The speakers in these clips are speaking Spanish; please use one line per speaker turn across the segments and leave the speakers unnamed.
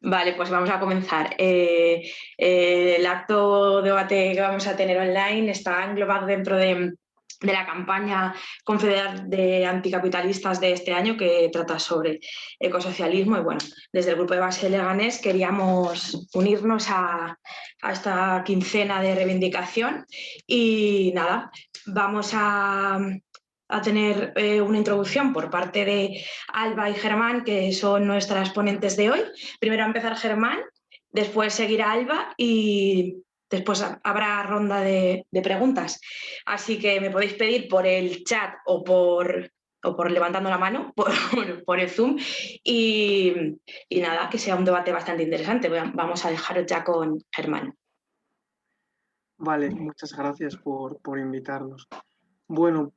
Vale, pues vamos a comenzar. El acto debate que vamos a tener online está englobado dentro de la campaña confederal de anticapitalistas de este año que trata sobre ecosocialismo y bueno, desde el grupo de base de Leganés queríamos unirnos a esta quincena de reivindicación y nada, vamos a tener una introducción por parte de Alba y Germán, que son nuestras ponentes de hoy. Primero va a empezar Germán, después seguirá Alba y después habrá ronda de preguntas. Así que me podéis pedir por el chat o por levantando la mano, por el Zoom. Y nada, que sea un debate bastante interesante. Vamos a dejaros ya con Germán.
Vale, muchas gracias por invitarnos. Bueno,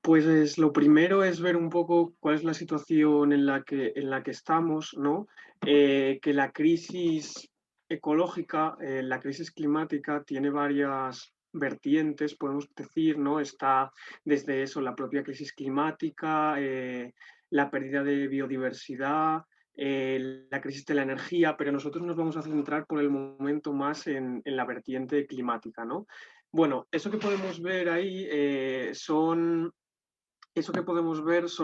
pues lo primero es ver un poco cuál es la situación en la que estamos, ¿no? Que la crisis ecológica, la crisis climática tiene varias vertientes, podemos decir, ¿no? Está desde eso, la propia crisis climática, la pérdida de biodiversidad, la crisis de la energía, pero nosotros nos vamos a centrar por el momento más en la vertiente climática, ¿no? Bueno, eso que podemos ver ahí son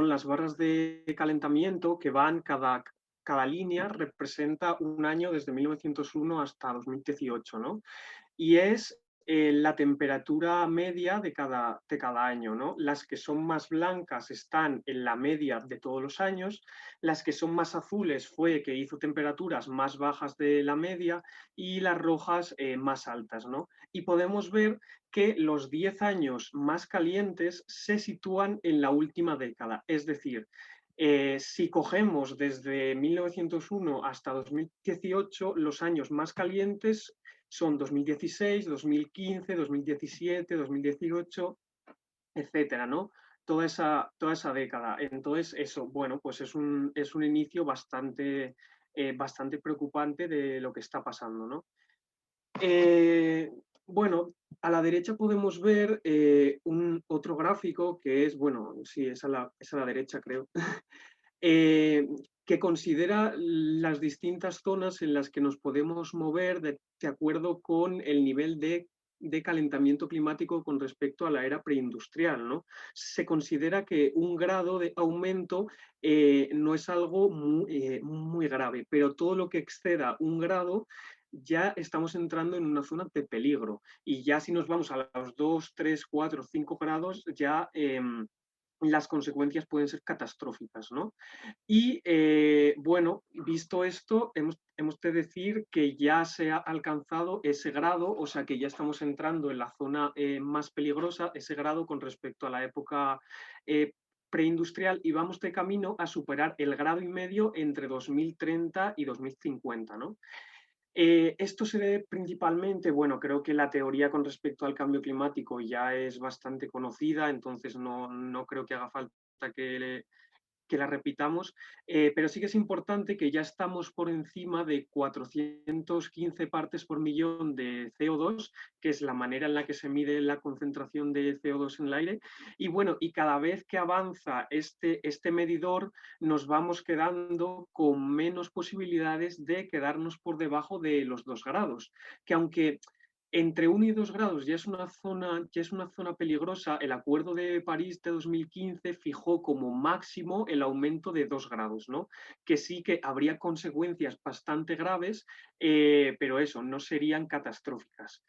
las barras de calentamiento que van, cada línea representa un año desde 1901 hasta 2018, ¿no? Y es la temperatura media de cada año, ¿no? Las que son más blancas están en la media de todos los años, las que son más azules fue que hizo temperaturas más bajas de la media y las rojas más altas, ¿no? Y podemos ver que los 10 años más calientes se sitúan en la última década, es decir, si cogemos desde 1901 hasta 2018, los años más calientes son 2016, 2015, 2017, 2018, etcétera, ¿no? Toda esa década. Entonces, eso, bueno, pues es un inicio bastante preocupante de lo que está pasando, ¿no? Eh, bueno, a la derecha podemos ver otro gráfico que es, bueno, sí, es a la derecha, creo, eh, que considera las distintas zonas en las que nos podemos mover de acuerdo con el nivel de calentamiento climático con respecto a la era preindustrial, ¿no? Se considera que un grado de aumento no es algo muy grave, pero todo lo que exceda un grado ya estamos entrando en una zona de peligro. Y ya si nos vamos a los 2, 3, 4, 5 grados, ya las consecuencias pueden ser catastróficas, ¿no? Y bueno, visto esto, hemos de decir que ya se ha alcanzado ese grado, o sea que ya estamos entrando en la zona más peligrosa, ese grado con respecto a la época preindustrial y vamos de camino a superar el grado y medio entre 2030 y 2050, ¿no? Esto se debe principalmente, bueno, creo que la teoría con respecto al cambio climático ya es bastante conocida, entonces no creo que haga falta que la repitamos, pero sí que es importante que ya estamos por encima de 415 partes por millón de CO2, que es la manera en la que se mide la concentración de CO2 en el aire, y bueno, y cada vez que avanza este medidor, nos vamos quedando con menos posibilidades de quedarnos por debajo de los 2 grados, que aunque entre 1 y 2 grados ya es una zona peligrosa. El Acuerdo de París de 2015 fijó como máximo el aumento de 2 grados, ¿no? Que sí que habría consecuencias bastante graves, pero eso, no serían catastróficas.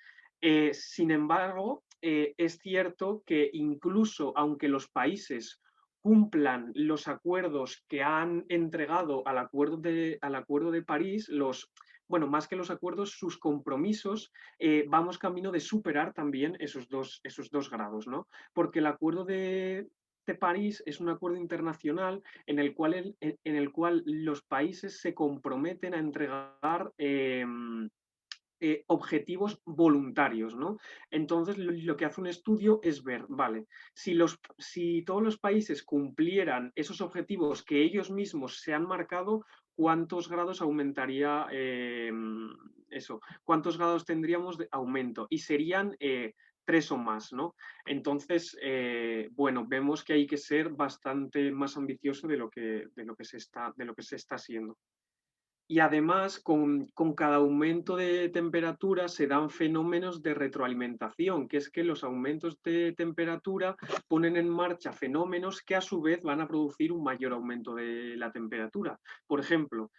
Sin embargo, es cierto que incluso aunque los países cumplan los acuerdos que han entregado al Acuerdo de París, bueno, más que los acuerdos, sus compromisos, vamos camino de superar también esos dos grados, ¿no? Porque el Acuerdo de París es un acuerdo internacional en el cual los países se comprometen a entregar objetivos voluntarios, ¿no? Entonces, lo que hace un estudio es ver, vale, si todos los países cumplieran esos objetivos que ellos mismos se han marcado, ¿cuántos grados aumentaría eso? ¿Cuántos grados tendríamos de aumento? Y serían 3 o más, ¿no? Entonces, bueno, vemos que hay que ser bastante más ambicioso de lo que se está haciendo. Y además, con cada aumento de temperatura se dan fenómenos de retroalimentación, que es que los aumentos de temperatura ponen en marcha fenómenos que a su vez van a producir un mayor aumento de la temperatura. Por ejemplo,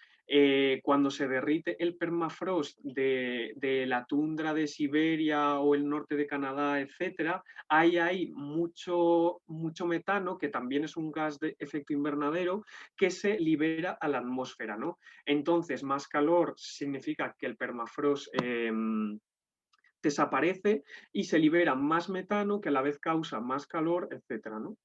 cuando se derrite el permafrost de la tundra de Siberia o el norte de Canadá, etcétera, ahí hay mucho metano, que también es un gas de efecto invernadero, que se libera a la atmósfera, ¿no? Entonces, más calor significa que el permafrost desaparece y se libera más metano, que a la vez causa más calor, etcétera, ¿no?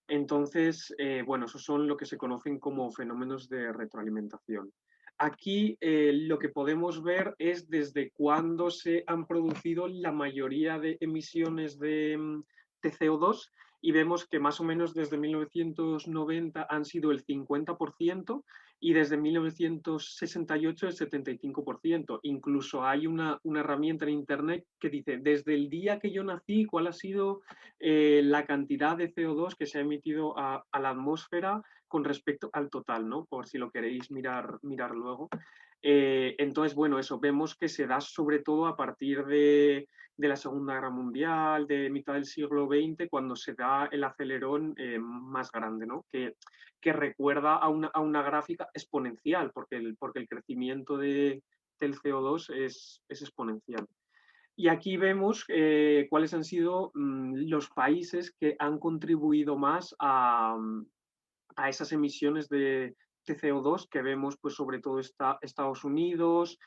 Entonces, bueno, esos son lo que se conocen como fenómenos de retroalimentación. Aquí lo que podemos ver es desde cuándo se han producido la mayoría de emisiones de CO2 y vemos que más o menos desde 1990 han sido el 50% y desde 1968 el 75%. Incluso hay una herramienta en Internet que dice, desde el día que yo nací, ¿cuál ha sido la cantidad de CO2 que se ha emitido a la atmósfera con respecto al total, ¿no? Por si lo queréis mirar luego. Entonces, bueno, eso vemos que se da sobre todo a partir de la Segunda Guerra Mundial, de mitad del siglo XX, cuando se da el acelerón más grande, ¿no? Que recuerda a una gráfica exponencial, porque el crecimiento del CO2 es exponencial. Y aquí vemos cuáles han sido los países que han contribuido más a esas emisiones de CO2 que vemos, pues sobre todo Estados Unidos,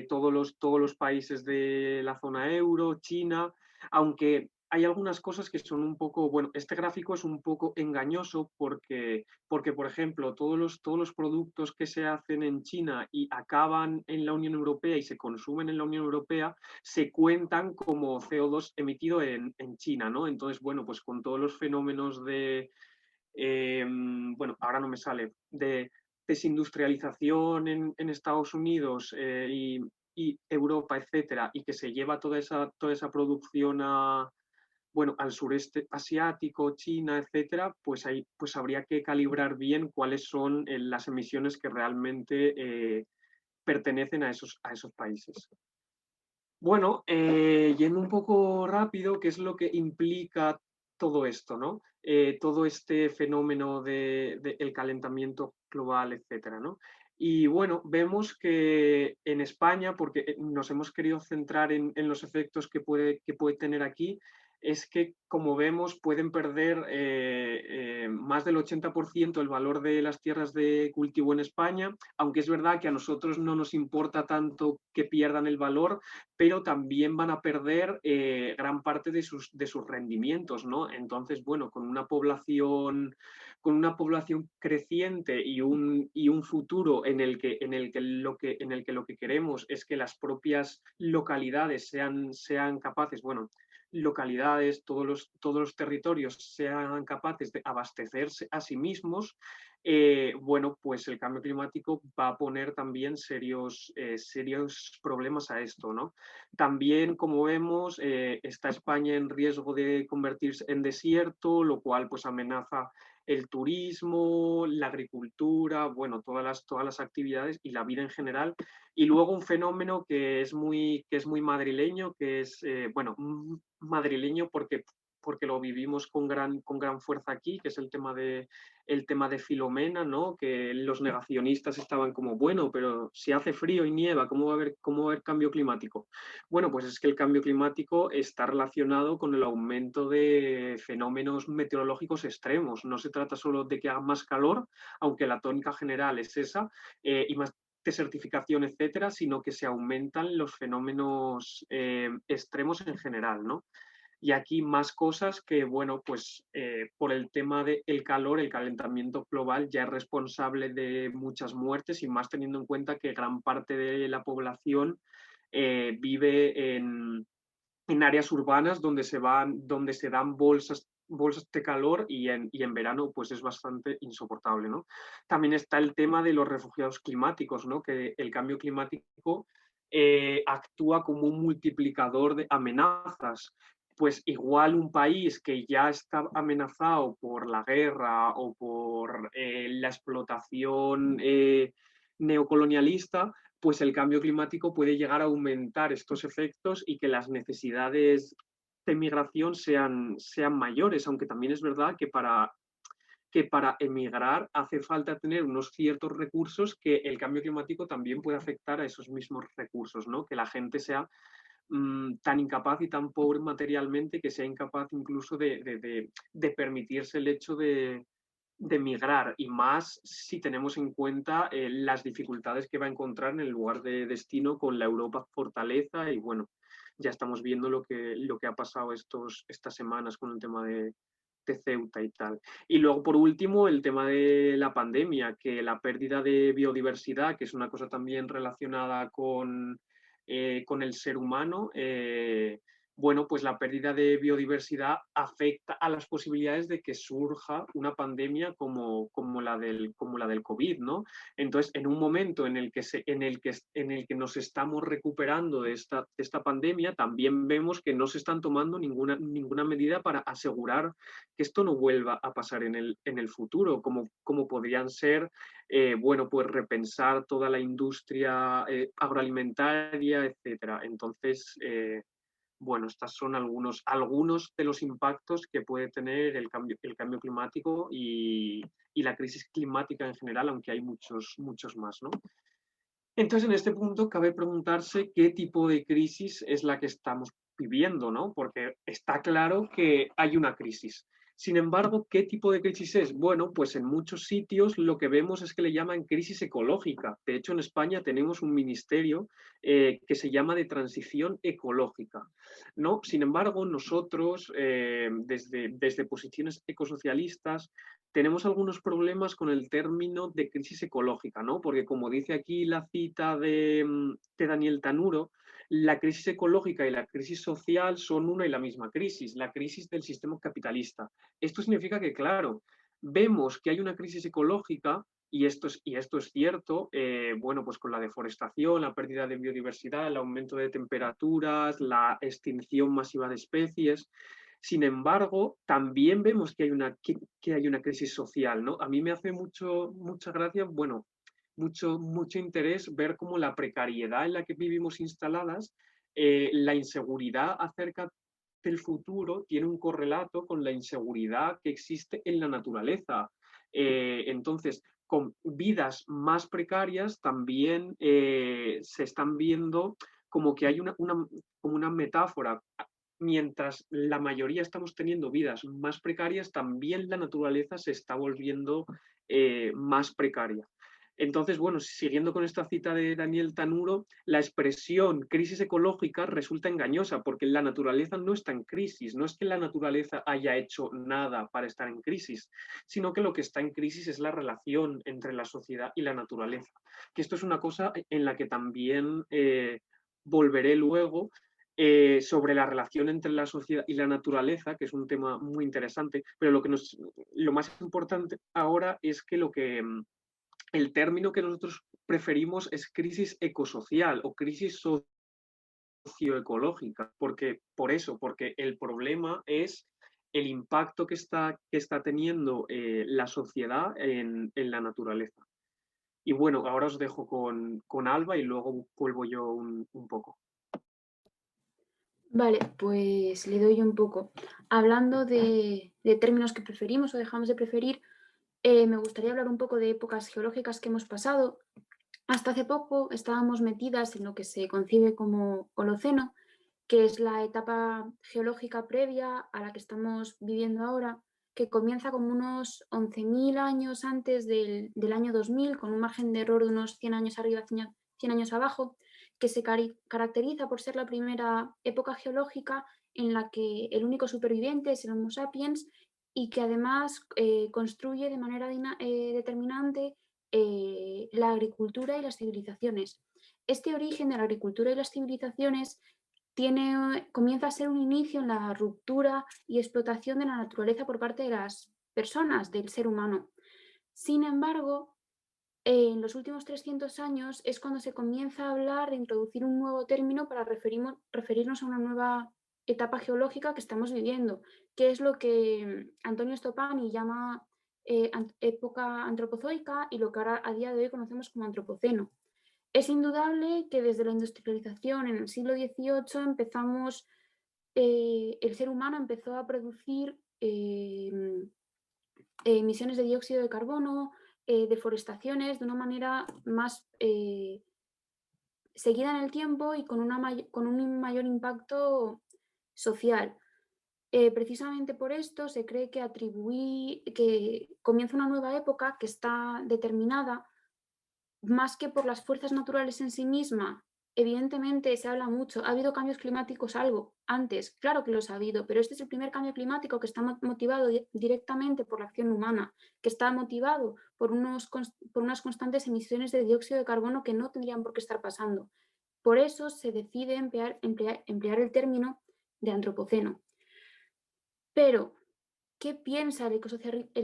todos los países de la zona euro, China, aunque hay algunas cosas que son un poco, bueno, este gráfico es un poco engañoso porque por ejemplo, todos los productos que se hacen en China y acaban en la Unión Europea y se consumen en la Unión Europea, se cuentan como CO2 emitido en China, ¿no? Entonces, bueno, pues con todos los fenómenos bueno, ahora no me sale, de desindustrialización en Estados Unidos y Europa, etcétera, y que se lleva toda esa producción bueno, al sureste asiático, China, etcétera, pues, pues habría que calibrar bien cuáles son las emisiones que realmente pertenecen a esos países. Bueno, yendo un poco rápido, ¿qué es lo que implica todo esto, ¿no? Todo este fenómeno del calentamiento global, etcétera, ¿no? Y bueno, vemos que en España, porque nos hemos querido centrar en los efectos que puede tener aquí, es que, como vemos, pueden perder más del 80% el valor de las tierras de cultivo en España, aunque es verdad que a nosotros no nos importa tanto que pierdan el valor, pero también van a perder gran parte de sus rendimientos, ¿no? Entonces, bueno, con una población creciente y un futuro en el que lo que queremos es que las propias localidades sean capaces, bueno, localidades, todos los territorios sean capaces de abastecerse a sí mismos, bueno, pues el cambio climático va a poner también serios problemas a esto, ¿no? También, como vemos, está España en riesgo de convertirse en desierto, lo cual pues amenaza el turismo, la agricultura, bueno, todas las actividades y la vida en general. Y luego un fenómeno que es muy madrileño, que es, bueno, madrileño porque lo vivimos con gran fuerza aquí, que es el tema de Filomena, ¿no? Que los negacionistas estaban como, bueno, pero si hace frío y nieva, cómo va a haber cambio climático? Bueno, pues es que el cambio climático está relacionado con el aumento de fenómenos meteorológicos extremos. No se trata solo de que haga más calor, aunque la tónica general es esa, y más desertificación, etcétera, sino que se aumentan los fenómenos extremos en general, ¿no? Y aquí más cosas que, bueno, pues por el tema del calor, el calentamiento global ya es responsable de muchas muertes y más teniendo en cuenta que gran parte de la población vive en áreas urbanas donde se dan bolsas de calor y en verano pues es bastante insoportable, ¿no? También está el tema de los refugiados climáticos, ¿no? Que el cambio climático actúa como un multiplicador de amenazas. Pues igual un país que ya está amenazado por la guerra o por la explotación neocolonialista, pues el cambio climático puede llegar a aumentar estos efectos y que las necesidades de migración sean mayores, aunque también es verdad que para emigrar hace falta tener unos ciertos recursos que el cambio climático también puede afectar a esos mismos recursos, ¿no? Que la gente sea tan incapaz y tan pobre materialmente que sea incapaz incluso de permitirse el hecho de migrar, y más si tenemos en cuenta las dificultades que va a encontrar en el lugar de destino con la Europa fortaleza. Y bueno, ya estamos viendo lo que ha pasado estas semanas con el tema de Ceuta y tal. Y luego, por último, el tema de la pandemia, que la pérdida de biodiversidad, que es una cosa también relacionada con el ser humano, bueno, pues la pérdida de biodiversidad afecta a las posibilidades de que surja una pandemia como la del COVID, ¿no? Entonces, en un momento en el que nos estamos recuperando de esta pandemia, también vemos que no se están tomando ninguna medida para asegurar que esto no vuelva a pasar en el futuro, como podrían ser, bueno, pues repensar toda la industria agroalimentaria, etcétera. Entonces, bueno, estos son algunos de los impactos que puede tener el cambio climático y la crisis climática en general, aunque hay muchos más, ¿no? Entonces, en este punto cabe preguntarse qué tipo de crisis es la que estamos viviendo, ¿no? Porque está claro que hay una crisis. Sin embargo, ¿qué tipo de crisis es? Bueno, pues en muchos sitios lo que vemos es que le llaman crisis ecológica. De hecho, en España tenemos un ministerio que se llama de transición ecológica, ¿no? Sin embargo, nosotros, desde posiciones ecosocialistas, tenemos algunos problemas con el término de crisis ecológica, ¿no? Porque como dice aquí la cita de Daniel Tanuro, la crisis ecológica y la crisis social son una y la misma crisis, la crisis del sistema capitalista. Esto significa que, claro, vemos que hay una crisis ecológica y esto es cierto, bueno, pues con la deforestación, la pérdida de biodiversidad, el aumento de temperaturas, la extinción masiva de especies. Sin embargo, también vemos que hay una crisis social, ¿no? A mí me hace mucha gracia, bueno, mucho interés ver cómo la precariedad en la que vivimos instaladas, la inseguridad acerca del futuro tiene un correlato con la inseguridad que existe en la naturaleza. Entonces, con vidas más precarias también se están viendo como que hay como una metáfora. Mientras la mayoría estamos teniendo vidas más precarias, también la naturaleza se está volviendo más precaria. Entonces, bueno, siguiendo con esta cita de Daniel Tanuro, la expresión crisis ecológica resulta engañosa porque la naturaleza no está en crisis, no es que la naturaleza haya hecho nada para estar en crisis, sino que lo que está en crisis es la relación entre la sociedad y la naturaleza. Que esto es una cosa en la que también volveré luego, sobre la relación entre la sociedad y la naturaleza, que es un tema muy interesante, pero lo más importante ahora es que el término que nosotros preferimos es crisis ecosocial o crisis socioecológica, porque el problema es el impacto que está teniendo la sociedad en la naturaleza. Y bueno, ahora os dejo con Alba y luego vuelvo yo un poco.
Vale, pues le doy un poco. Hablando de términos que preferimos o dejamos de preferir, me gustaría hablar un poco de épocas geológicas que hemos pasado. Hasta hace poco estábamos metidas en lo que se concibe como Holoceno, que es la etapa geológica previa a la que estamos viviendo ahora, que comienza como unos 11.000 años antes del año 2000, con un margen de error de unos 100 años arriba, 100 años abajo, que se caracteriza por ser la primera época geológica en la que el único superviviente es el Homo sapiens y que además construye de manera determinante la agricultura y las civilizaciones. Este origen de la agricultura y las civilizaciones comienza a ser un inicio en la ruptura y explotación de la naturaleza por parte de las personas, del ser humano. Sin embargo, en los últimos 300 años es cuando se comienza a hablar de introducir un nuevo término para referirnos a una nueva etapa geológica que estamos viviendo, que es lo que Antonio Stoppani llama época antropozoica y lo que ahora a día de hoy conocemos como antropoceno. Es indudable que desde la industrialización en el siglo XVIII el ser humano empezó a producir emisiones de dióxido de carbono, deforestaciones de una manera más seguida en el tiempo y con un mayor impacto social. Precisamente por esto se cree que comienza una nueva época que está determinada más que por las fuerzas naturales en sí misma. Evidentemente se habla mucho, ha habido cambios climáticos algo antes, claro que los ha habido, pero este es el primer cambio climático que está motivado directamente por la acción humana, que está motivado por unas constantes emisiones de dióxido de carbono que no tendrían por qué estar pasando. Por eso se decide emplear el término de antropoceno. Pero, ¿qué piensa el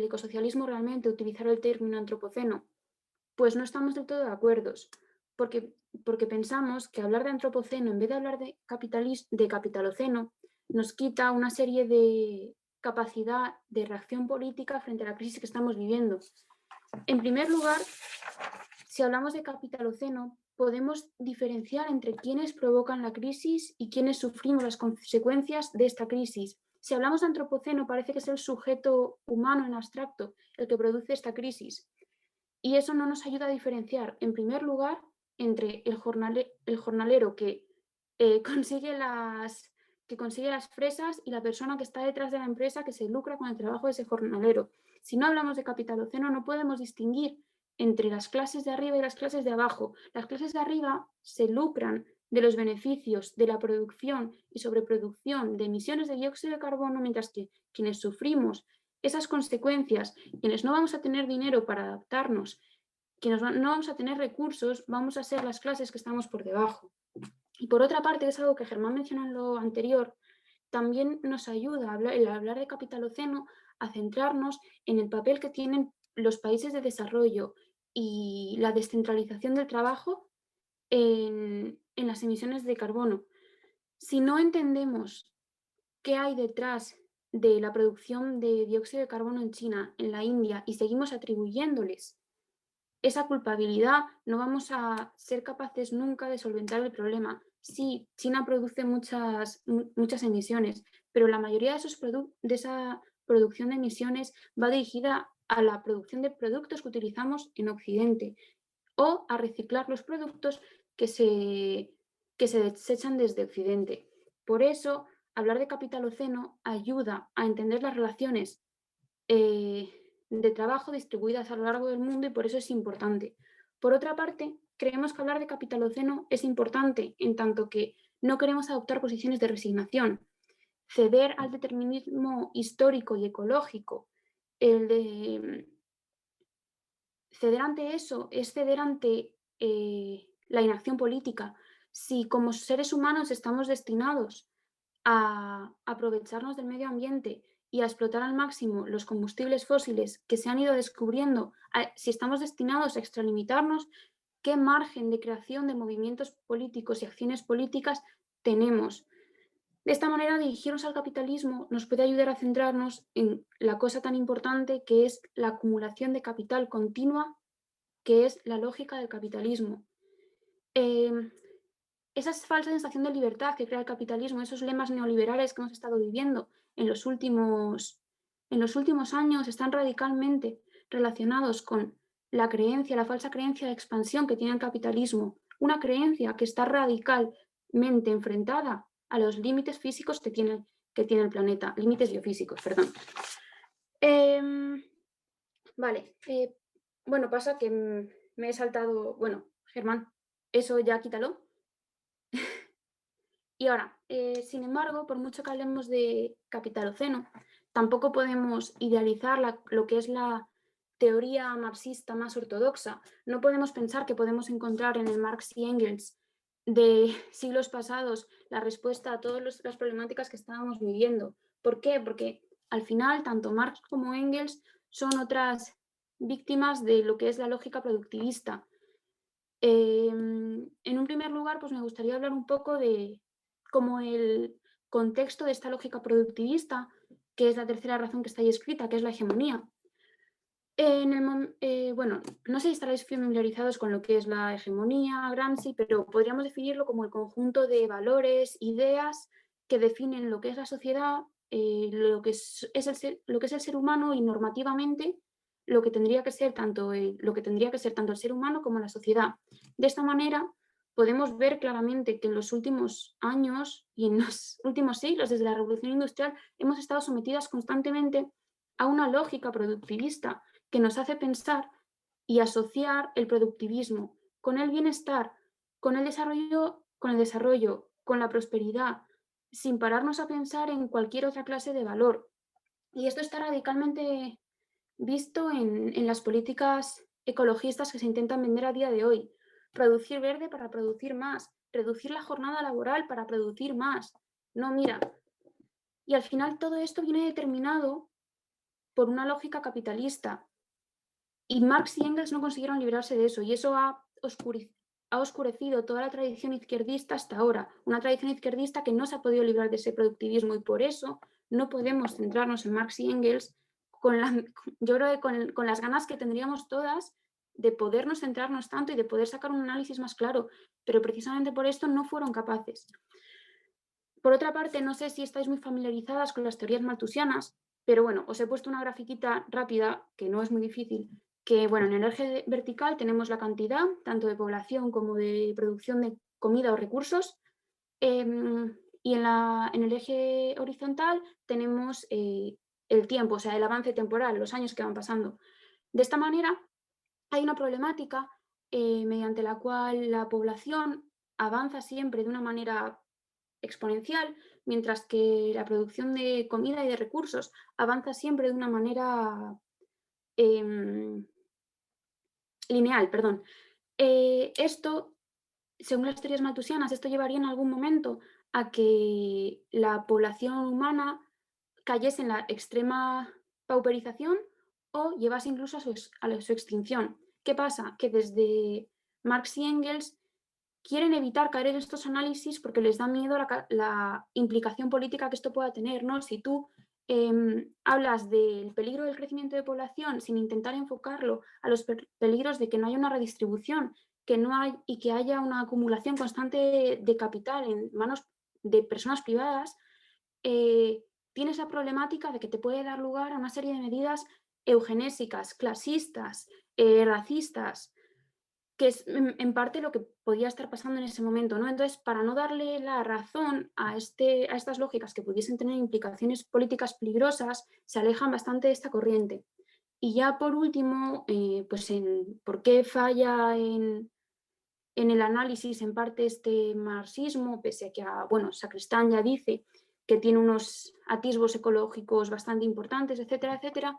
ecosocialismo realmente utilizar el término antropoceno? Pues no estamos del todo de acuerdo, porque pensamos que hablar de antropoceno en vez de hablar de capitaloceno nos quita una serie de capacidad de reacción política frente a la crisis que estamos viviendo. En primer lugar, si hablamos de capitaloceno, podemos diferenciar entre quienes provocan la crisis y quienes sufrimos las consecuencias de esta crisis. Si hablamos de antropoceno, parece que es el sujeto humano en abstracto el que produce esta crisis. Y eso no nos ayuda a diferenciar, en primer lugar, entre el jornalero que consigue las fresas y la persona que está detrás de la empresa que se lucra con el trabajo de ese jornalero. Si no hablamos de capitaloceno, no podemos distinguir entre las clases de arriba y las clases de abajo. Las clases de arriba se lucran de los beneficios de la producción y sobreproducción de emisiones de dióxido de carbono, mientras que quienes sufrimos esas consecuencias, quienes no vamos a tener dinero para adaptarnos, quienes no vamos a tener recursos, vamos a ser las clases que estamos por debajo. Y por otra parte, es algo que Germán mencionó en lo anterior, también nos ayuda el hablar de capitaloceno a centrarnos en el papel que tienen los países de desarrollo y la descentralización del trabajo en las emisiones de carbono. Si no entendemos qué hay detrás de la producción de dióxido de carbono en China, en la India, y seguimos atribuyéndoles esa culpabilidad, no vamos a ser capaces nunca de solventar el problema. Sí, China produce muchas emisiones, pero la mayoría de esa producción de emisiones va dirigida a la producción de productos que utilizamos en Occidente o a reciclar los productos que se desechan desde Occidente. Por eso, hablar de capitaloceno ayuda a entender las relaciones de trabajo distribuidas a lo largo del mundo y por eso es importante. Por otra parte, creemos que hablar de capitaloceno es importante en tanto que no queremos adoptar posiciones de resignación. Ceder al determinismo histórico y ecológico, ceder ante eso es ceder ante la inacción política. Si como seres humanos estamos destinados a aprovecharnos del medio ambiente y a explotar al máximo los combustibles fósiles que se han ido descubriendo, si estamos destinados a extralimitarnos, ¿qué margen de creación de movimientos políticos y acciones políticas tenemos? De esta manera, dirigirnos al capitalismo nos puede ayudar a centrarnos en la cosa tan importante que es la acumulación de capital continua, que es la lógica del capitalismo. Esa falsa sensación de libertad que crea el capitalismo, esos lemas neoliberales que hemos estado viviendo en los últimos años, están radicalmente relacionados con la falsa creencia de expansión que tiene el capitalismo, una creencia que está radicalmente enfrentada a los límites físicos que tiene el planeta, límites biofísicos, perdón. Vale, bueno, pasa que me he saltado, bueno, Germán, eso ya quítalo. Y ahora, sin embargo, por mucho que hablemos de capitaloceno, tampoco podemos idealizar lo que es la teoría marxista más ortodoxa. No podemos pensar que podemos encontrar en el Marx y Engels de siglos pasados la respuesta a todas las problemáticas que estábamos viviendo. ¿Por qué? Porque al final, tanto Marx como Engels son otras víctimas de lo que es la lógica productivista. En un primer lugar, pues me gustaría hablar un poco de cómo el contexto de esta lógica productivista, que es la tercera razón que está ahí escrita, que es la hegemonía. Bueno, no sé si estaréis familiarizados con lo que es la hegemonía, Gramsci, pero podríamos definirlo como el conjunto de valores, ideas que definen lo que es la sociedad, lo que es el ser humano y normativamente lo que tendría que ser tanto el ser humano como la sociedad. De esta manera podemos ver claramente que en los últimos años y en los últimos siglos, desde la Revolución Industrial, hemos estado sometidas constantemente a una lógica productivista que nos hace pensar y asociar el productivismo con el bienestar, con el desarrollo, con la prosperidad, sin pararnos a pensar en cualquier otra clase de valor. Y esto está radicalmente visto en las políticas ecologistas que se intentan vender a día de hoy. Producir verde para producir más, reducir la jornada laboral para producir más. No, mira. Y al final todo esto viene determinado por una lógica capitalista. Y Marx y Engels no consiguieron librarse de eso, y eso ha oscurecido toda la tradición izquierdista hasta ahora, una tradición izquierdista que no se ha podido librar de ese productivismo, y por eso no podemos centrarnos en Marx y Engels yo creo que con las ganas que tendríamos todas de podernos centrarnos tanto y de poder sacar un análisis más claro, pero precisamente por esto no fueron capaces. Por otra parte, no sé si estáis muy familiarizadas con las teorías malthusianas, pero bueno, os he puesto una grafiquita rápida, que no es muy difícil, que bueno, en el eje vertical tenemos la cantidad, tanto de población como de producción de comida o recursos, y en el eje horizontal tenemos el tiempo, o sea, el avance temporal, los años que van pasando. De esta manera, hay una problemática mediante la cual la población avanza siempre de una manera exponencial, mientras que la producción de comida y de recursos avanza siempre de una manera lineal, perdón. Esto, según las teorías malthusianas, esto llevaría en algún momento a que la población humana cayese en la extrema pauperización o llevase incluso a su extinción. ¿Qué pasa? Que desde Marx y Engels quieren evitar caer en estos análisis porque les da miedo la implicación política que esto pueda tener, ¿no? Si tú hablas del peligro del crecimiento de población sin intentar enfocarlo a los peligros de que no haya una redistribución, y que haya una acumulación constante de capital en manos de personas privadas, tienes la problemática de que te puede dar lugar a una serie de medidas eugenésicas, clasistas, racistas, que es en parte lo que podía estar pasando en ese momento, ¿no? Entonces, para no darle la razón a estas lógicas que pudiesen tener implicaciones políticas peligrosas, se alejan bastante de esta corriente. Y ya por último, pues por qué falla en el análisis en parte este marxismo, pese a que, bueno, Sacristán ya dice que tiene unos atisbos ecológicos bastante importantes, etcétera, etcétera,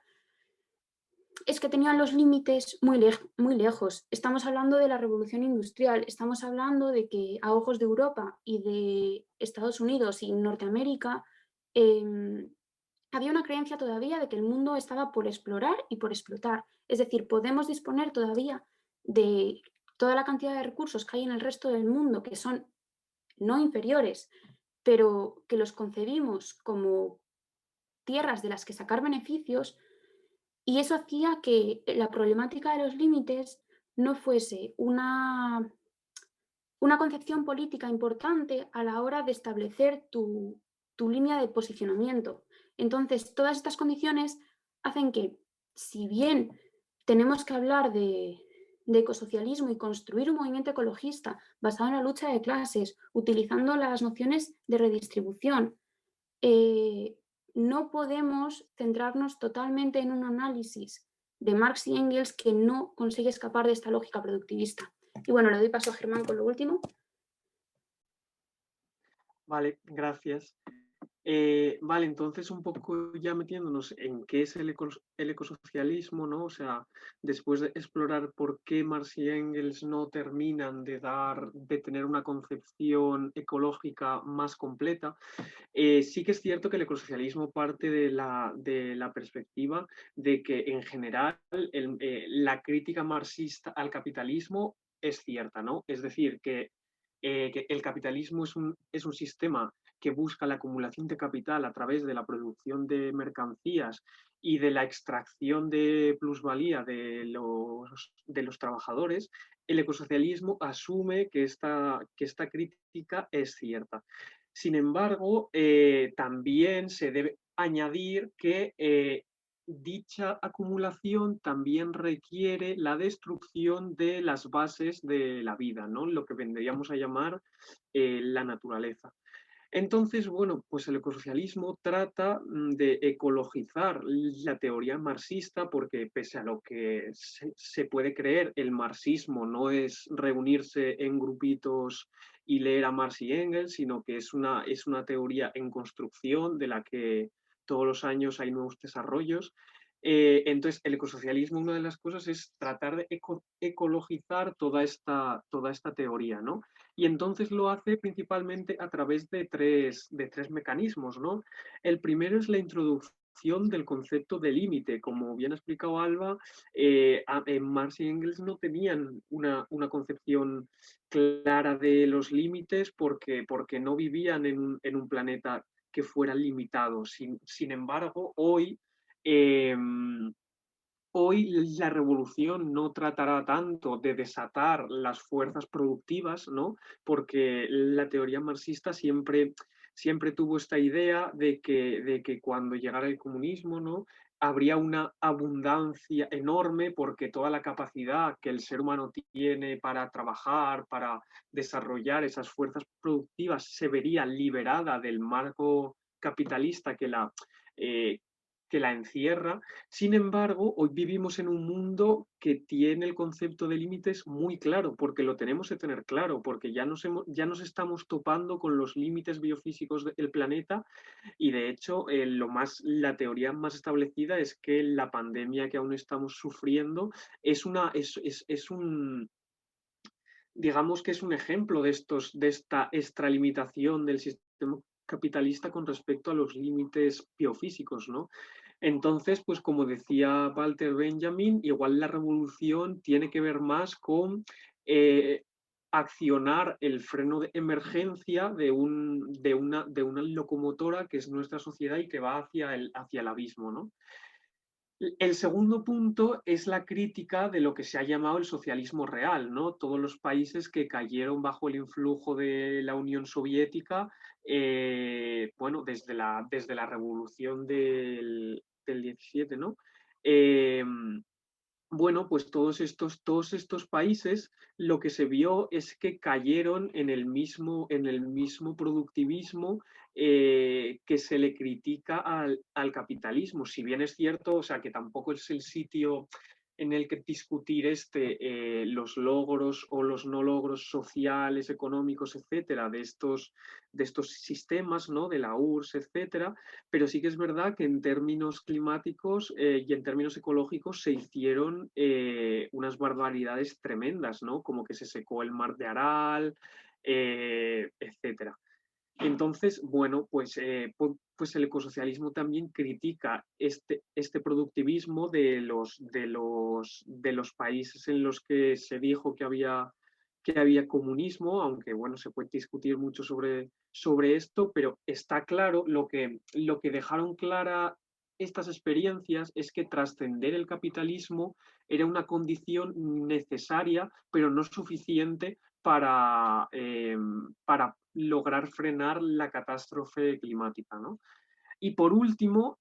es que tenían los límites muy lejos. Estamos hablando de la revolución industrial, estamos hablando de que a ojos de Europa y de Estados Unidos y Norteamérica había una creencia todavía de que el mundo estaba por explorar y por explotar. Es decir, podemos disponer todavía de toda la cantidad de recursos que hay en el resto del mundo, que son no inferiores, pero que los concebimos como tierras de las que sacar beneficios, y eso hacía que la problemática de los límites no fuese una concepción política importante a la hora de establecer tu línea de posicionamiento. Entonces, todas estas condiciones hacen que, si bien tenemos que hablar de ecosocialismo y construir un movimiento ecologista basado en la lucha de clases, utilizando las nociones de redistribución, no podemos centrarnos totalmente en un análisis de Marx y Engels que no consigue escapar de esta lógica productivista. Y bueno, le doy paso a Germán con lo último.
Vale, gracias. Vale, entonces un poco ya metiéndonos en qué es el ecosocialismo, ¿no? O sea, después de explorar por qué Marx y Engels no terminan de tener una concepción ecológica más completa, sí que es cierto que el ecosocialismo parte de la perspectiva de que en general la crítica marxista al capitalismo es cierta, ¿no? Es decir, que el capitalismo es un sistema que busca la acumulación de capital a través de la producción de mercancías y de la extracción de plusvalía de los trabajadores, el ecosocialismo asume que esta crítica es cierta. Sin embargo, también se debe añadir que dicha acumulación también requiere la destrucción de las bases de la vida, ¿no? Lo que vendríamos a llamar la naturaleza. Entonces, bueno, pues el ecosocialismo trata de ecologizar la teoría marxista porque pese a lo que se puede creer, el marxismo no es reunirse en grupitos y leer a Marx y Engels, sino que es una teoría en construcción de la que todos los años hay nuevos desarrollos. Entonces, el ecosocialismo, una de las cosas es tratar de ecologizar toda esta teoría, ¿no? Y entonces lo hace principalmente a través de tres mecanismos, ¿no? El primero es la introducción del concepto de límite. Como bien ha explicado Alba, Marx y Engels no tenían una concepción clara de los límites porque no vivían en un planeta que fuera limitado. Sin embargo, hoy la revolución no tratará tanto de desatar las fuerzas productivas, ¿no? Porque la teoría marxista siempre tuvo esta idea de que cuando llegara el comunismo, ¿no? Habría una abundancia enorme porque toda la capacidad que el ser humano tiene para trabajar, para desarrollar esas fuerzas productivas, se vería liberada del marco capitalista que la encierra. Sin embargo, hoy vivimos en un mundo que tiene el concepto de límites muy claro, porque lo tenemos que tener claro, porque ya nos estamos topando con los límites biofísicos del planeta y de hecho la teoría más establecida es que la pandemia que aún estamos sufriendo digamos que es un ejemplo de esta extralimitación del sistema capitalista con respecto a los límites biofísicos, ¿no? Entonces, pues como decía Walter Benjamin, igual la revolución tiene que ver más con accionar el freno de emergencia de una locomotora que es nuestra sociedad y que va hacia el abismo, ¿no? El segundo punto es la crítica de lo que se ha llamado el socialismo real, ¿no? Todos los países que cayeron bajo el influjo de la Unión Soviética, bueno, desde la revolución del 17, ¿no? Bueno, pues todos estos países lo que se vio es que cayeron en el mismo productivismo que se le critica al capitalismo. Si bien es cierto, o sea, que tampoco es el sitio en el que discutir los logros o los no logros sociales, económicos, etcétera, de estos sistemas, ¿no? De la URSS, etcétera, pero sí que es verdad que en términos climáticos y en términos ecológicos se hicieron unas barbaridades tremendas, ¿no? Como que se secó el mar de Aral, etcétera. Entonces, bueno, pues el ecosocialismo también critica este productivismo de los países en los que se dijo que había comunismo, aunque bueno, se puede discutir mucho sobre esto, pero está claro, lo que dejaron clara estas experiencias es que trascender el capitalismo era una condición necesaria, pero no suficiente para lograr frenar la catástrofe climática, ¿no? Y por último,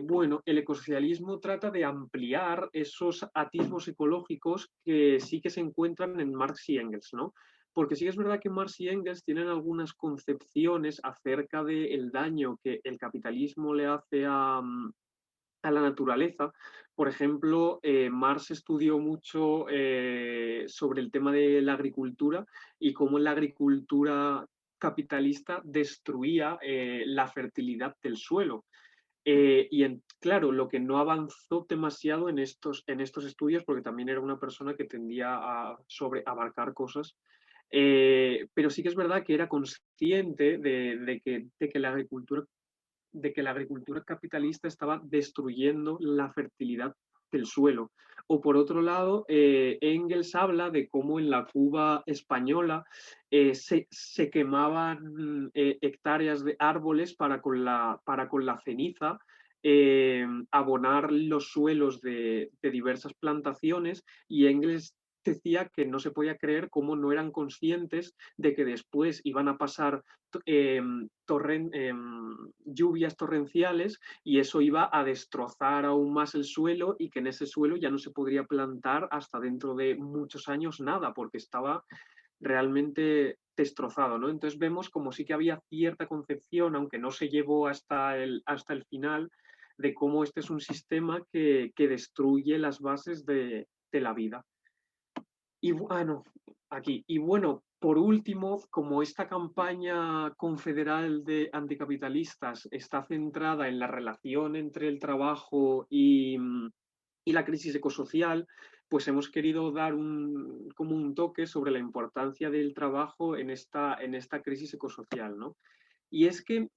bueno, el ecosocialismo trata de ampliar esos atisbos ecológicos que sí que se encuentran en Marx y Engels, ¿no? Porque sí que es verdad que Marx y Engels tienen algunas concepciones acerca del daño que el capitalismo le hace a la naturaleza. Por ejemplo, Marx estudió mucho sobre el tema de la agricultura y cómo la agricultura capitalista destruía la fertilidad del suelo. Claro, lo que no avanzó demasiado en estos estudios, porque también era una persona que tendía a abarcar cosas, pero sí que es verdad que era consciente de que la agricultura capitalista estaba destruyendo la fertilidad del suelo. O por otro lado, Engels habla de cómo en la Cuba española se quemaban hectáreas de árboles para con la ceniza abonar los suelos de diversas plantaciones, y Engels decía que no se podía creer cómo no eran conscientes de que después iban a pasar lluvias torrenciales y eso iba a destrozar aún más el suelo, y que en ese suelo ya no se podría plantar hasta dentro de muchos años nada, porque estaba realmente destrozado, ¿no? Entonces vemos como sí que había cierta concepción, aunque no se llevó hasta el final, de cómo este es un sistema que destruye las bases de la vida. Y bueno, aquí. Y bueno, por último, como esta campaña confederal de anticapitalistas está centrada en la relación entre el trabajo y la crisis ecosocial, pues hemos querido dar como un toque sobre la importancia del trabajo en esta crisis ecosocial, ¿no? Y es que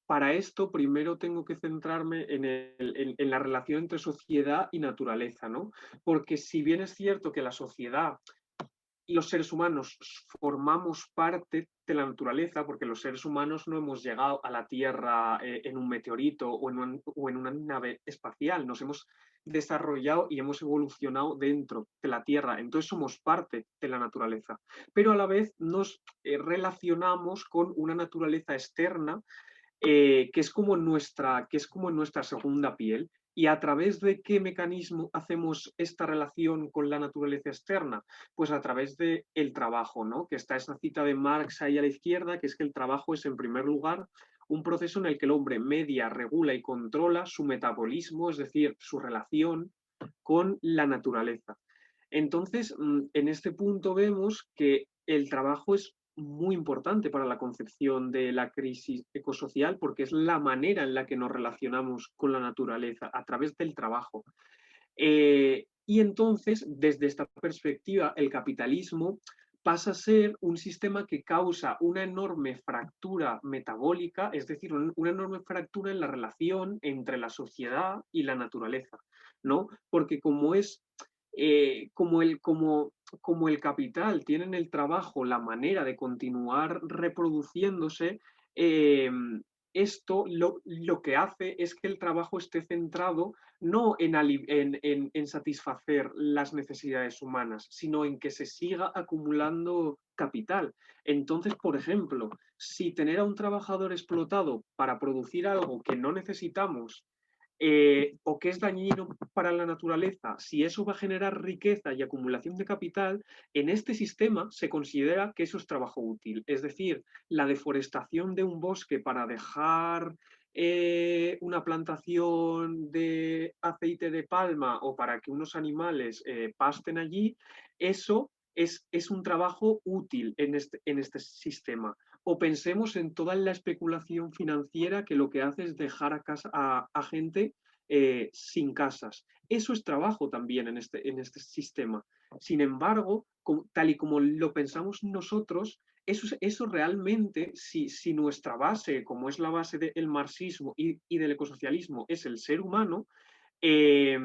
para esto primero tengo que centrarme en la relación entre sociedad y naturaleza, ¿no? Porque si bien es cierto que la sociedad y los seres humanos formamos parte de la naturaleza, porque los seres humanos no hemos llegado a la Tierra en un meteorito o en una nave espacial, nos hemos desarrollado y hemos evolucionado dentro de la Tierra, entonces somos parte de la naturaleza, pero a la vez nos relacionamos con una naturaleza externa que es como nuestra segunda piel. ¿Y a través de qué mecanismo hacemos esta relación con la naturaleza externa? Pues a través del trabajo, ¿no? Que está esa cita de Marx ahí a la izquierda, que es que el trabajo es, en primer lugar, un proceso en el que el hombre media, regula y controla su metabolismo, es decir, su relación con la naturaleza. Entonces, en este punto vemos que el trabajo es muy importante para la concepción de la crisis ecosocial, porque es la manera en la que nos relacionamos con la naturaleza, a través del trabajo. Y entonces, desde esta perspectiva, el capitalismo pasa a ser un sistema que causa una enorme fractura metabólica, es decir, una enorme fractura en la relación entre la sociedad y la naturaleza, ¿no? Porque como el capital tiene en el trabajo la manera de continuar reproduciéndose, esto lo que hace es que el trabajo esté centrado no en satisfacer las necesidades humanas, sino en que se siga acumulando capital. Entonces, por ejemplo, si tener a un trabajador explotado para producir algo que no necesitamos o que es dañino para la naturaleza, si eso va a generar riqueza y acumulación de capital, en este sistema se considera que eso es trabajo útil. Es decir, la deforestación de un bosque para dejar una plantación de aceite de palma o para que unos animales pasten allí, eso es un trabajo útil en este sistema. O pensemos en toda la especulación financiera que lo que hace es dejar a gente sin casas. Eso es trabajo también en este sistema. Sin embargo, tal y como lo pensamos nosotros, eso realmente, si nuestra base, como es la base del marxismo y del ecosocialismo, es el ser humano, eh,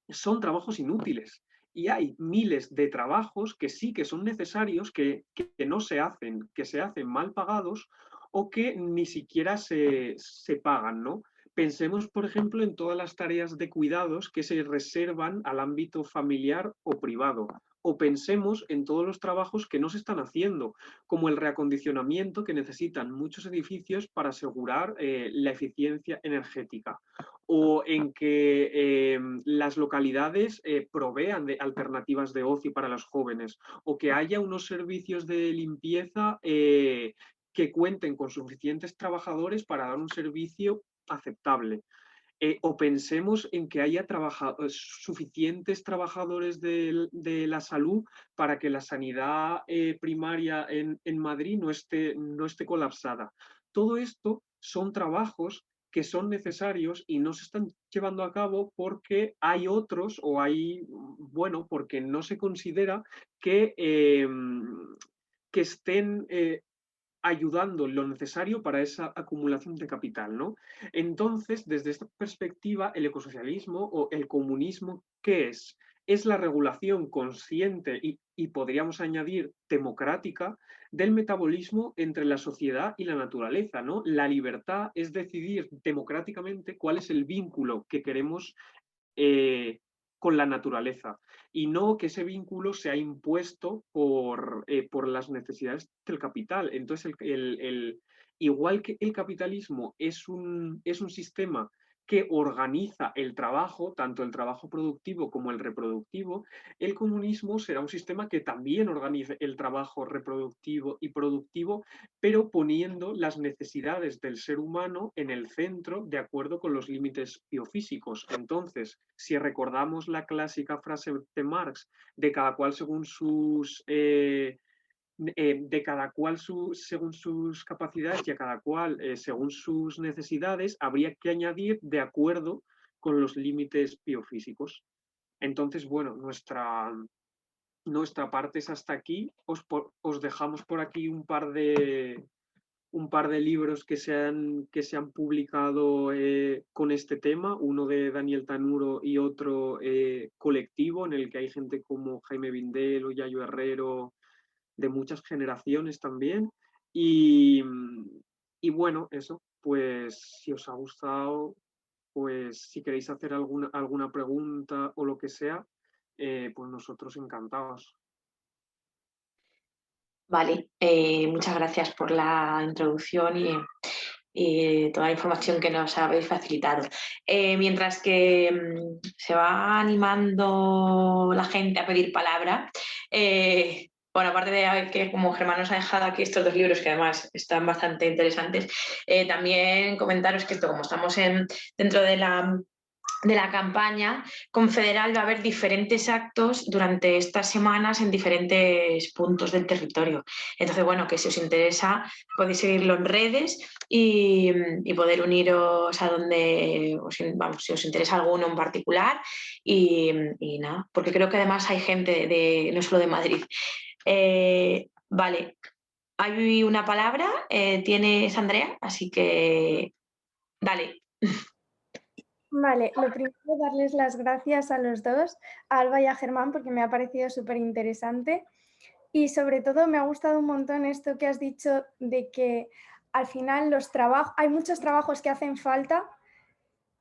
son trabajos inútiles. Y hay miles de trabajos que sí que son necesarios, que no se hacen, que se hacen mal pagados o que ni siquiera se pagan, ¿no? Pensemos, por ejemplo, en todas las tareas de cuidados que se reservan al ámbito familiar o privado. O pensemos en todos los trabajos que no se están haciendo, como el reacondicionamiento que necesitan muchos edificios para asegurar la eficiencia energética, o en que las localidades provean de alternativas de ocio para los jóvenes, o que haya unos servicios de limpieza que cuenten con suficientes trabajadores para dar un servicio aceptable. O pensemos en que haya suficientes trabajadores de la salud para que la sanidad primaria en Madrid no esté colapsada. Todo esto son trabajos que son necesarios y no se están llevando a cabo porque hay otros bueno, porque no se considera que estén ayudando lo necesario para esa acumulación de capital, ¿no? Entonces, desde esta perspectiva, el ecosocialismo o el comunismo, ¿qué es? Es la regulación consciente y podríamos añadir democrática del metabolismo entre la sociedad y la naturaleza, ¿no? La libertad es decidir democráticamente cuál es el vínculo que queremos con la naturaleza y no que ese vínculo sea impuesto por las necesidades del capital. Entonces, igual que el capitalismo es un sistema que organiza el trabajo, tanto el trabajo productivo como el reproductivo, el comunismo será un sistema que también organice el trabajo reproductivo y productivo, pero poniendo las necesidades del ser humano en el centro de acuerdo con los límites biofísicos. Entonces, si recordamos la clásica frase de Marx de cada cual según sus según sus capacidades y a cada cual según sus necesidades, habría que añadir de acuerdo con los límites biofísicos. Entonces, bueno, nuestra parte es hasta aquí. Os dejamos por aquí un par de libros que se han publicado con este tema, uno de Daniel Tanuro y otro colectivo, en el que hay gente como Jaime Vindel o Yayo Herrero, de muchas generaciones también. Y bueno, eso, pues si os ha gustado, pues si queréis hacer alguna pregunta o lo que sea, pues nosotros encantados.
Vale, muchas gracias por la introducción y toda la información que nos habéis facilitado. Mientras que se va animando la gente a pedir palabra, bueno, aparte de que como Germán nos ha dejado aquí estos dos libros que además están bastante interesantes, también comentaros que esto, como estamos dentro de la campaña confederal, va a haber diferentes actos durante estas semanas en diferentes puntos del territorio. Entonces, bueno, que si os interesa podéis seguirlo en redes y poder uniros a donde, vamos, si os interesa alguno en particular y nada, porque creo que además hay gente no solo de Madrid. Vale, hay una palabra, tienes Andrea, así que dale.
Vale, lo primero, darles las gracias a los dos, a Alba y a Germán, porque me ha parecido súper interesante. Y sobre todo me ha gustado un montón esto que has dicho de que al final hay muchos trabajos que hacen falta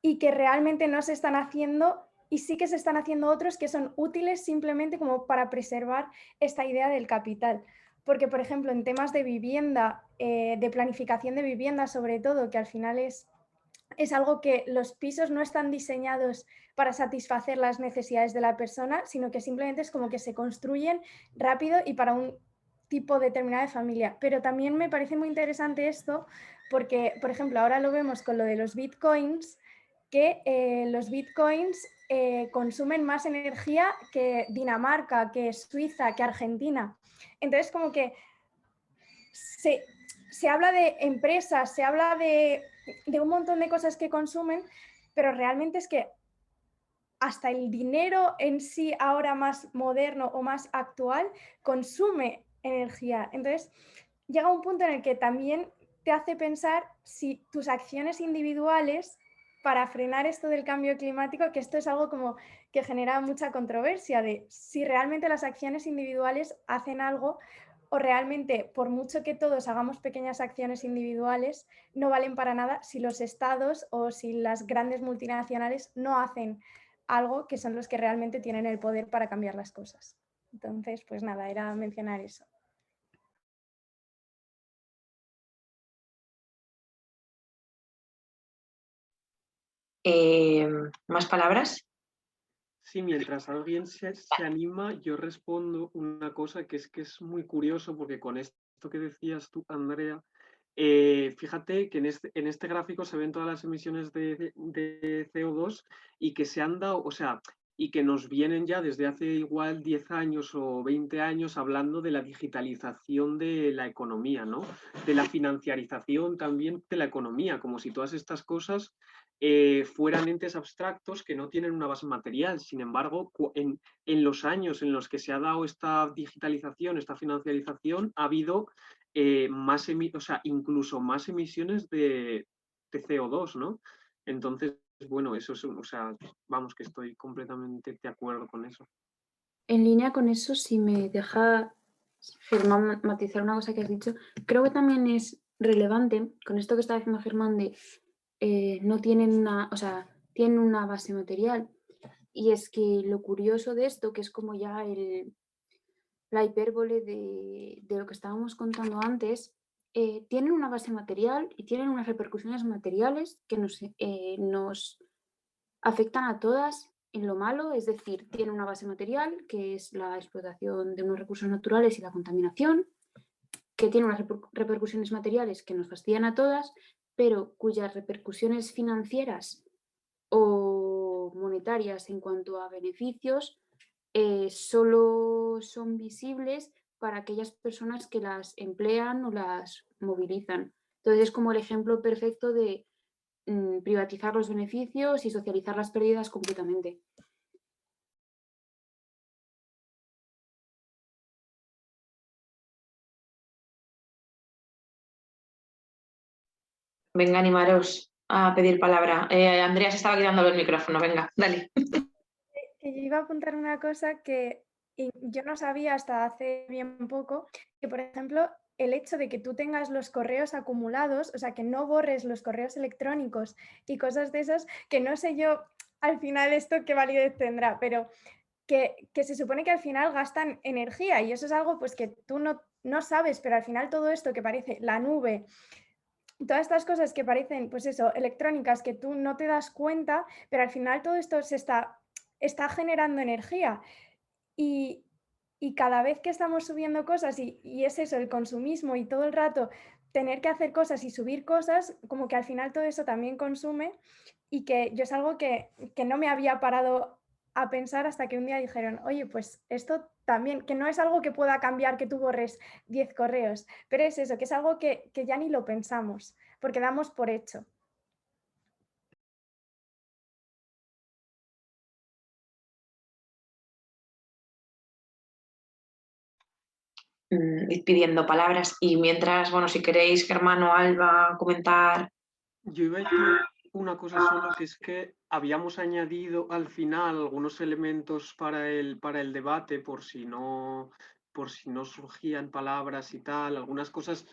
y que realmente no se están haciendo, y sí que se están haciendo otros que son útiles simplemente como para preservar esta idea del capital. Porque, por ejemplo, en temas de vivienda, de planificación de vivienda sobre todo, que al final es algo que los pisos no están diseñados para satisfacer las necesidades de la persona, sino que simplemente es como que se construyen rápido y para un tipo determinado de familia. Pero también me parece muy interesante esto porque, por ejemplo, ahora lo vemos con lo de los bitcoins, que los bitcoins consumen más energía que Dinamarca, que Suiza, que Argentina. Entonces, como que se habla de empresas, se habla de un montón de cosas que consumen, pero realmente es que hasta el dinero en sí ahora más moderno o más actual consume energía. Entonces llega un punto en el que también te hace pensar si tus acciones individuales para frenar esto del cambio climático, que esto es algo como que genera mucha controversia, de si realmente las acciones individuales hacen algo o realmente, por mucho que todos hagamos pequeñas acciones individuales, no valen para nada si los estados o si las grandes multinacionales no hacen algo, que son los que realmente tienen el poder para cambiar las cosas. Entonces, pues nada, era mencionar eso.
¿Más palabras?
Sí, mientras alguien se anima, yo respondo una cosa que es muy curioso, porque con esto que decías tú, Andrea, fíjate que en este gráfico se ven todas las emisiones de CO2 y que se han dado, o sea, y que nos vienen ya desde hace igual 10 años o 20 años hablando de la digitalización de la economía, ¿no? De la financiarización también de la economía, como si todas estas cosas fueran entes abstractos que no tienen una base material. Sin embargo, en los años en los que se ha dado esta digitalización, esta financiarización, ha habido incluso más emisiones de CO2, ¿no? Entonces, bueno, eso es, vamos, que estoy completamente de acuerdo con eso.
En línea con eso, si me deja, Germán, matizar una cosa que has dicho, creo que también es relevante con esto que está diciendo Germán de no tienen tienen una base material. Y es que lo curioso de esto, que es como ya la hipérbole de lo que estábamos contando antes, tienen una base material y tienen unas repercusiones materiales que nos afectan a todas en lo malo, es decir, tienen una base material que es la explotación de unos recursos naturales y la contaminación, que tiene unas repercusiones materiales que nos fastidian a todas, pero cuyas repercusiones financieras o monetarias en cuanto a beneficios solo son visibles para aquellas personas que las emplean o las movilizan. Entonces es como el ejemplo perfecto de privatizar los beneficios y socializar las pérdidas completamente.
Venga, animaros a pedir palabra. Andrea se estaba quitando el micrófono, venga, dale.
Que yo iba a apuntar una cosa que yo no sabía hasta hace bien poco, que por ejemplo el hecho de que tú tengas los correos acumulados, o sea, que no borres los correos electrónicos y cosas de esas, que no sé yo al final esto qué validez tendrá, pero que se supone que al final gastan energía y eso es algo pues que tú no sabes, pero al final todo esto que parece la nube, todas estas cosas que parecen, pues eso, electrónicas, que tú no te das cuenta, pero al final todo esto está generando energía. Y, y cada vez que estamos subiendo cosas, y es eso, el consumismo y todo el rato tener que hacer cosas y subir cosas, como que al final todo eso también consume y que yo es algo que no me había parado a pensar hasta que un día dijeron, oye, pues esto también, que no es algo que pueda cambiar que tú borres 10 correos, pero es eso, que es algo que ya ni lo pensamos, porque damos por hecho.
Ir pidiendo palabras y mientras, bueno, si queréis, Germán o Alba, comentar.
Yo iba a decir una cosa solo, que es que habíamos añadido al final algunos elementos para el debate por si no surgían palabras y tal, algunas cosas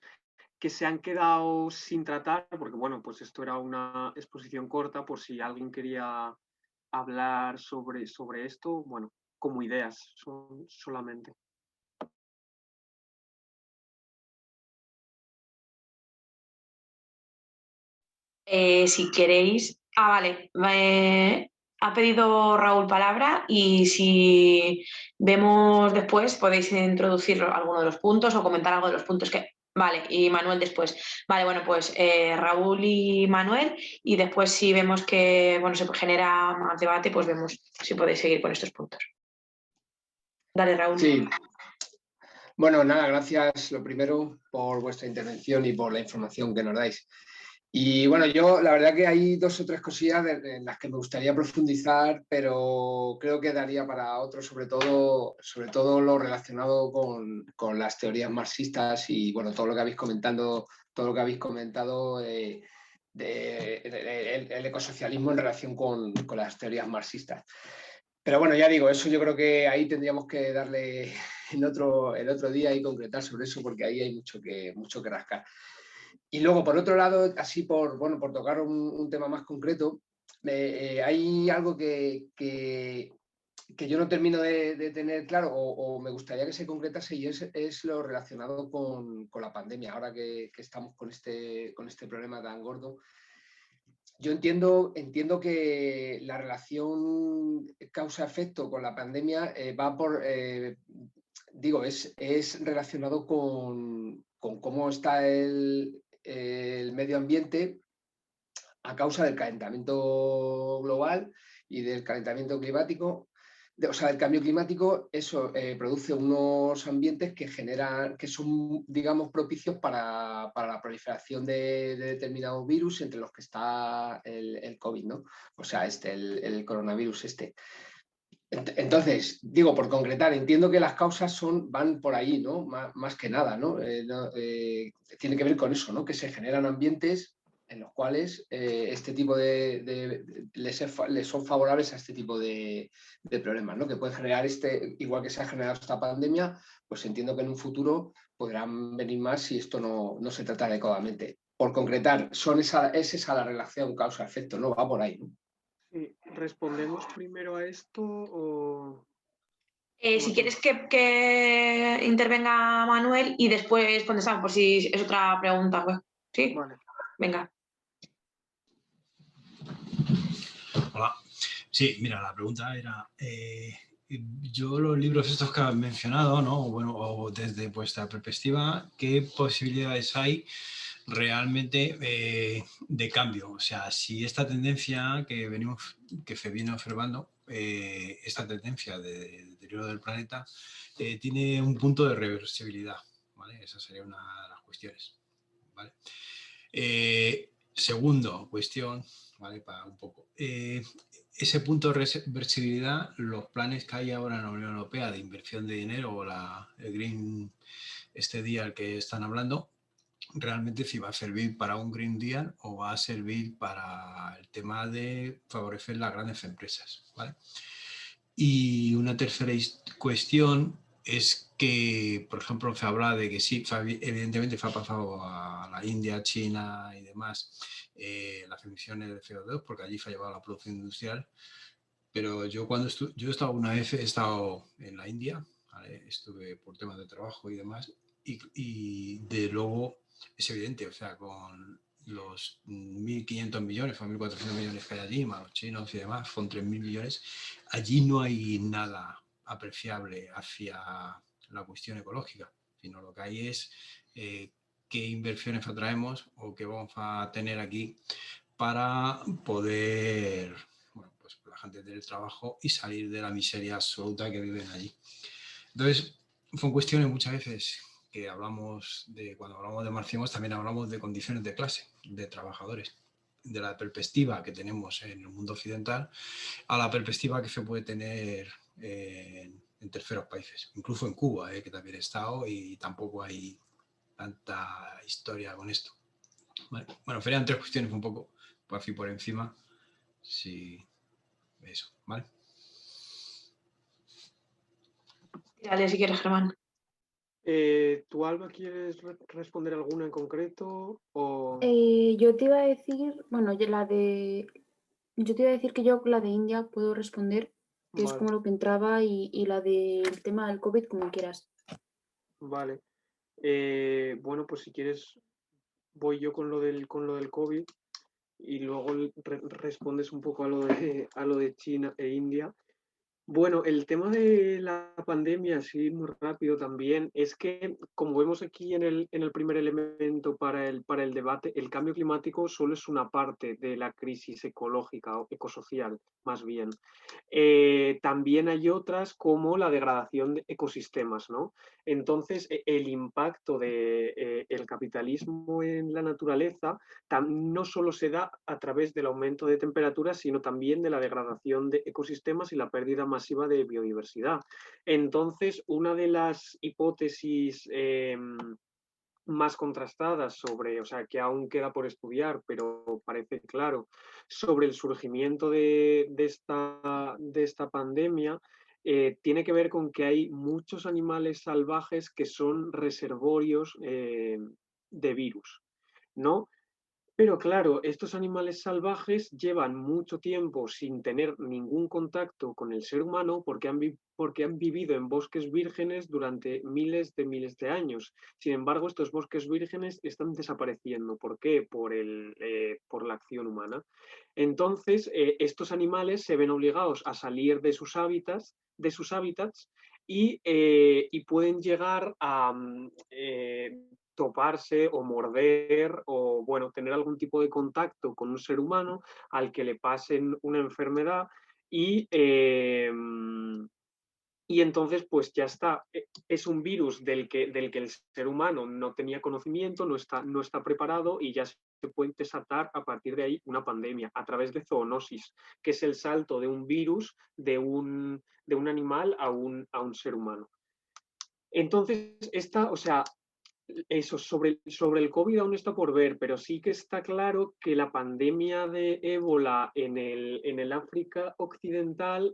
que se han quedado sin tratar, porque bueno, pues esto era una exposición corta por si alguien quería hablar sobre esto, bueno, como ideas solamente.
Si queréis. Vale. Ha pedido Raúl palabra y si vemos después podéis introducir alguno de los puntos o comentar algo de los puntos que... Vale, y Manuel después. Vale, bueno, pues Raúl y Manuel y después si vemos que bueno, se genera más debate, pues vemos si podéis seguir con estos puntos. Dale, Raúl.
Sí. Bueno, nada, gracias lo primero por vuestra intervención y por la información que nos dais. Y bueno, yo la verdad que hay 2 o 3 cosillas en las que me gustaría profundizar, pero creo que daría para otro, sobre todo lo relacionado con las teorías marxistas y bueno, todo lo que habéis comentado el ecosocialismo en relación con las teorías marxistas. Pero bueno, ya digo, eso yo creo que ahí tendríamos que darle el otro día y concretar sobre eso, porque ahí hay mucho que rascar. Y luego, por otro lado, así por tocar un tema más concreto, hay algo que yo no termino de tener claro o me gustaría que se concretase y es lo relacionado con la pandemia, ahora que estamos con este problema tan gordo. Yo entiendo que la relación causa-efecto con la pandemia va por, es relacionado con cómo está el medio ambiente a causa del calentamiento global y del calentamiento climático. Del cambio climático, eso produce unos ambientes que son, digamos, propicios para la proliferación de determinados virus, entre los que está el COVID, ¿no? O sea, el coronavirus este. Entonces, digo, por concretar, entiendo que las causas van por ahí, ¿no? Más que nada, ¿no? Tiene que ver con eso, ¿no? Que se generan ambientes en los cuales este tipo les son favorables a este tipo de problemas, ¿no? Que pueden generar igual que se ha generado esta pandemia, pues entiendo que en un futuro podrán venir más si esto no se trata adecuadamente. Por concretar, es esa la relación causa-efecto, ¿no? Va por ahí, ¿no?
Sí, ¿respondemos primero a esto o...?
Si quieres que intervenga Manuel y después contestamos, por si es otra pregunta, pues. ¿Sí?
Vale.
Venga.
Hola. Sí, mira, la pregunta era, yo los libros estos que has mencionado, ¿no? Bueno, o desde vuestra perspectiva, ¿qué posibilidades hay realmente de cambio? O sea, si esta tendencia que se viene observando, esta tendencia de deterioro del planeta, tiene un punto de reversibilidad, ¿vale? Esa sería una de las cuestiones, ¿vale? Segundo cuestión, ¿vale? Para un poco. Ese punto de reversibilidad, los planes que hay ahora en la Unión Europea de inversión de dinero o el Green Deal que están hablando, realmente si va a servir para un Green Deal o va a servir para el tema de favorecer las grandes empresas, ¿vale? Y una tercera cuestión es que, por ejemplo, se habla de que sí, evidentemente se ha pasado a la India, China y demás las emisiones de CO2, porque allí se ha llevado la producción industrial. Pero yo yo he estado una vez, he estado en la India, ¿vale? Estuve por temas de trabajo y demás, y de luego es evidente, o sea, con los 1.500 millones o 1.400 millones que hay allí, más los chinos y demás, son 3.000 millones, allí no hay nada apreciable hacia la cuestión ecológica, sino lo que hay es qué inversiones atraemos o qué vamos a tener aquí para poder, bueno, pues la gente tener trabajo y salir de la miseria absoluta que viven allí. Entonces, son cuestiones muchas veces que cuando hablamos de marxismo, también hablamos de condiciones de clase, de trabajadores, de la perspectiva que tenemos en el mundo occidental a la perspectiva que se puede tener en terceros países, incluso en Cuba, que también he estado y tampoco hay tanta historia con esto. Vale. Bueno, serían tres cuestiones un poco, por así por encima, sí, eso, ¿vale?
Dale, si quieres, Germán.
¿Tú, Alba, quieres responder alguna en concreto? O...
Yo te iba a decir, bueno, yo te iba a decir que yo la de India puedo responder, que es
Vale.
como lo que entraba, y la del tema del COVID, como quieras.
Vale. Bueno, pues si quieres, voy yo con lo del COVID y luego respondes un poco a lo de China e India. Bueno, el tema de la pandemia, así muy rápido también, es que, como vemos aquí en el primer elemento para el debate, el cambio climático solo es una parte de la crisis ecológica o ecosocial, más bien. También hay otras como la degradación de ecosistemas, ¿no? Entonces, el impacto del capitalismo en la naturaleza no solo se da a través del aumento de temperaturas, sino también de la degradación de ecosistemas y la pérdida masiva de biodiversidad. Entonces, una de las hipótesis más contrastadas sobre, o sea, que aún queda por estudiar, pero parece claro, sobre el surgimiento de esta pandemia, tiene que ver con que hay muchos animales salvajes que son reservorios de virus, ¿no? Pero claro, estos animales salvajes llevan mucho tiempo sin tener ningún contacto con el ser humano porque han vivido en bosques vírgenes durante miles de años. Sin embargo, estos bosques vírgenes están desapareciendo. ¿Por qué? Por la acción humana. Entonces, estos animales se ven obligados a salir de sus hábitats y pueden llegar a toparse o morder o, bueno, tener algún tipo de contacto con un ser humano al que le pasen una enfermedad y entonces, pues ya está, es un virus del que el ser humano no tenía conocimiento, no está preparado y ya se se puede desatar a partir de ahí una pandemia a través de zoonosis, que es el salto de un virus de un animal a un ser humano. Entonces, eso sobre el COVID aún está por ver, pero sí que está claro que la pandemia de ébola en el África Occidental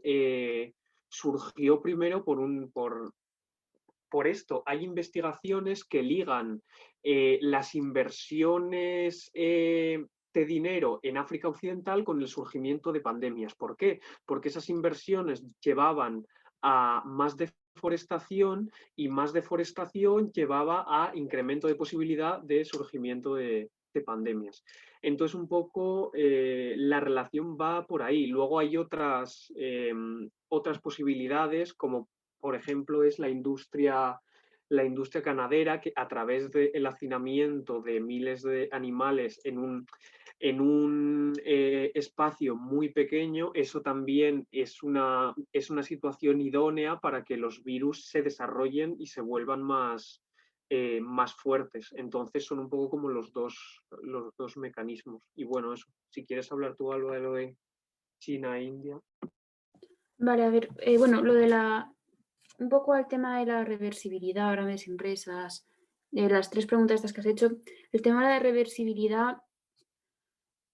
surgió primero por esto. Hay investigaciones que ligan las inversiones de dinero en África Occidental con el surgimiento de pandemias. ¿Por qué? Porque esas inversiones llevaban a más deforestación y más deforestación llevaba a incremento de posibilidad de surgimiento de pandemias. Entonces, un poco la relación va por ahí. Luego hay otras posibilidades, como por ejemplo es la industria ganadera, que a través del hacinamiento de miles de animales en un espacio muy pequeño, eso también es una situación idónea para que los virus se desarrollen y se vuelvan más fuertes. Entonces son un poco como los dos mecanismos. Y bueno, eso, si quieres hablar tú algo de lo de China e India.
Vale, a ver, bueno, lo de un poco al tema de la reversibilidad, grandes empresas, las 3 preguntas estas que has hecho, el tema de la reversibilidad,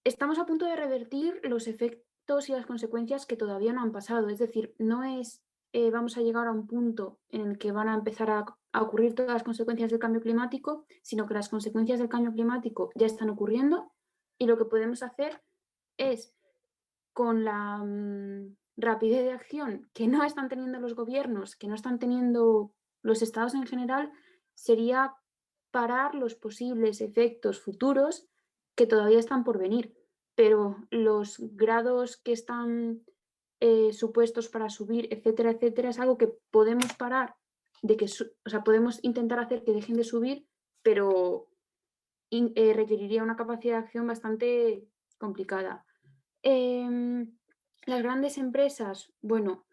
estamos a punto de revertir los efectos y las consecuencias que todavía no han pasado, es decir, no es vamos a llegar a un punto en el que van a empezar a ocurrir todas las consecuencias del cambio climático, sino que las consecuencias del cambio climático ya están ocurriendo y lo que podemos hacer es, con la rapidez de acción que no están teniendo los gobiernos, que no están teniendo los estados en general, sería parar los posibles efectos futuros que todavía están por venir. Pero los grados que están supuestos para subir, etcétera, etcétera, es algo que podemos parar, podemos intentar hacer que dejen de subir, pero requeriría una capacidad de acción bastante complicada. Las grandes empresas, bueno,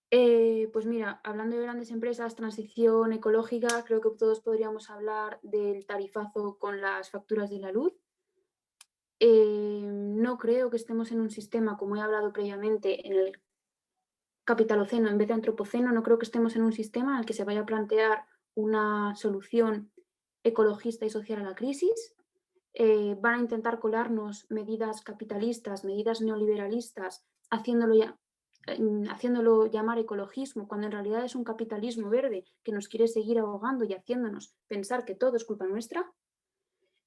pues mira, hablando de grandes empresas, transición ecológica, creo que todos podríamos hablar del tarifazo con las facturas de la luz. No creo que estemos en un sistema, como he hablado previamente, en el capitaloceno en vez de antropoceno, no creo que estemos en un sistema en el que se vaya a plantear una solución ecologista y social a la crisis. Van a intentar colarnos medidas capitalistas, medidas neoliberalistas, haciéndolo llamar ecologismo, cuando en realidad es un capitalismo verde que nos quiere seguir ahogando y haciéndonos pensar que todo es culpa nuestra.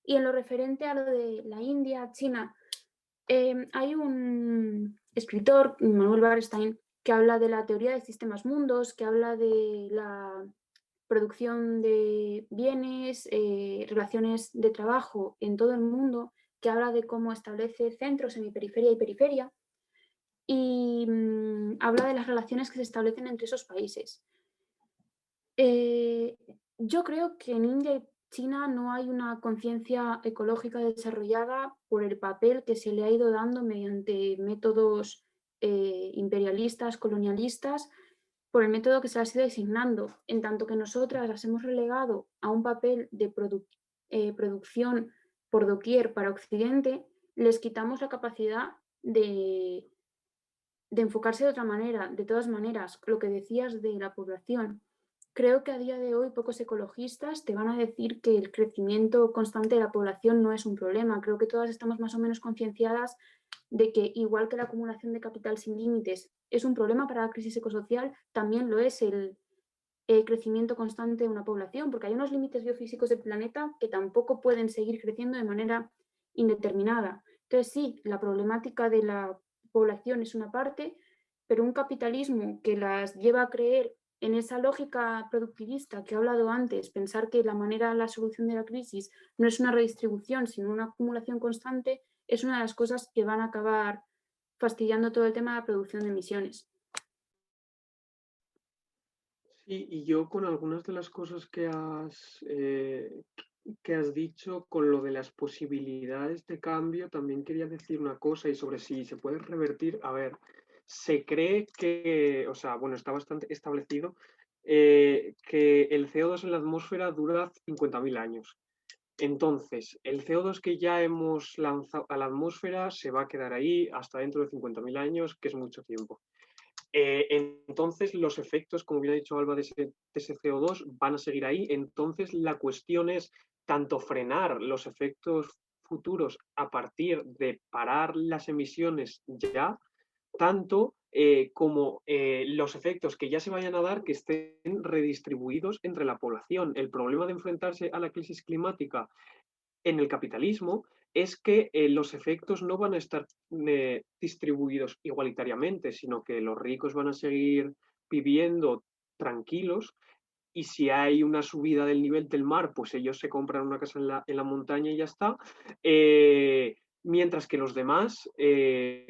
Y en lo referente a lo de la India, China, hay un escritor, Manuel Bernstein, que habla de la teoría de sistemas mundos, que habla de la producción de bienes, relaciones de trabajo en todo el mundo, que habla de cómo establece centros, semiperiferia y periferia, y habla de las relaciones que se establecen entre esos países. Yo creo que en India y China no hay una conciencia ecológica desarrollada por el papel que se le ha ido dando mediante métodos imperialistas, colonialistas, por el método que se las ha ido designando, en tanto que nosotras las hemos relegado a un papel de producción por doquier para Occidente, les quitamos la capacidad de enfocarse de otra manera. De todas maneras, lo que decías de la población, creo que a día de hoy pocos ecologistas te van a decir que el crecimiento constante de la población no es un problema. Creo que todas estamos más o menos concienciadas de que, igual que la acumulación de capital sin límites es un problema para la crisis ecosocial, también lo es el crecimiento constante de una población, porque hay unos límites biofísicos del planeta que tampoco pueden seguir creciendo de manera indeterminada. Entonces sí, la problemática de la población es una parte, pero un capitalismo que las lleva a creer en esa lógica productivista que he hablado antes, pensar que la solución de la crisis no es una redistribución, sino una acumulación constante, es una de las cosas que van a acabar fastidiando todo el tema de la producción de emisiones.
Sí, y yo con algunas de las cosas que has dicho, con lo de las posibilidades de cambio, también quería decir una cosa, y sobre si se puede revertir. A ver, se cree que, está bastante establecido que el CO2 en la atmósfera dura 50.000 años. Entonces, el CO2 que ya hemos lanzado a la atmósfera se va a quedar ahí hasta dentro de 50.000 años, que es mucho tiempo. Entonces, los efectos, como bien ha dicho Alba, de ese CO2 van a seguir ahí. Entonces, la cuestión es tanto frenar los efectos futuros a partir de parar las emisiones ya, tanto como los efectos que ya se vayan a dar que estén redistribuidos entre la población. El problema de enfrentarse a la crisis climática en el capitalismo es que los efectos no van a estar distribuidos igualitariamente, sino que los ricos van a seguir viviendo tranquilos y si hay una subida del nivel del mar, pues ellos se compran una casa en la montaña y ya está. Mientras que los demás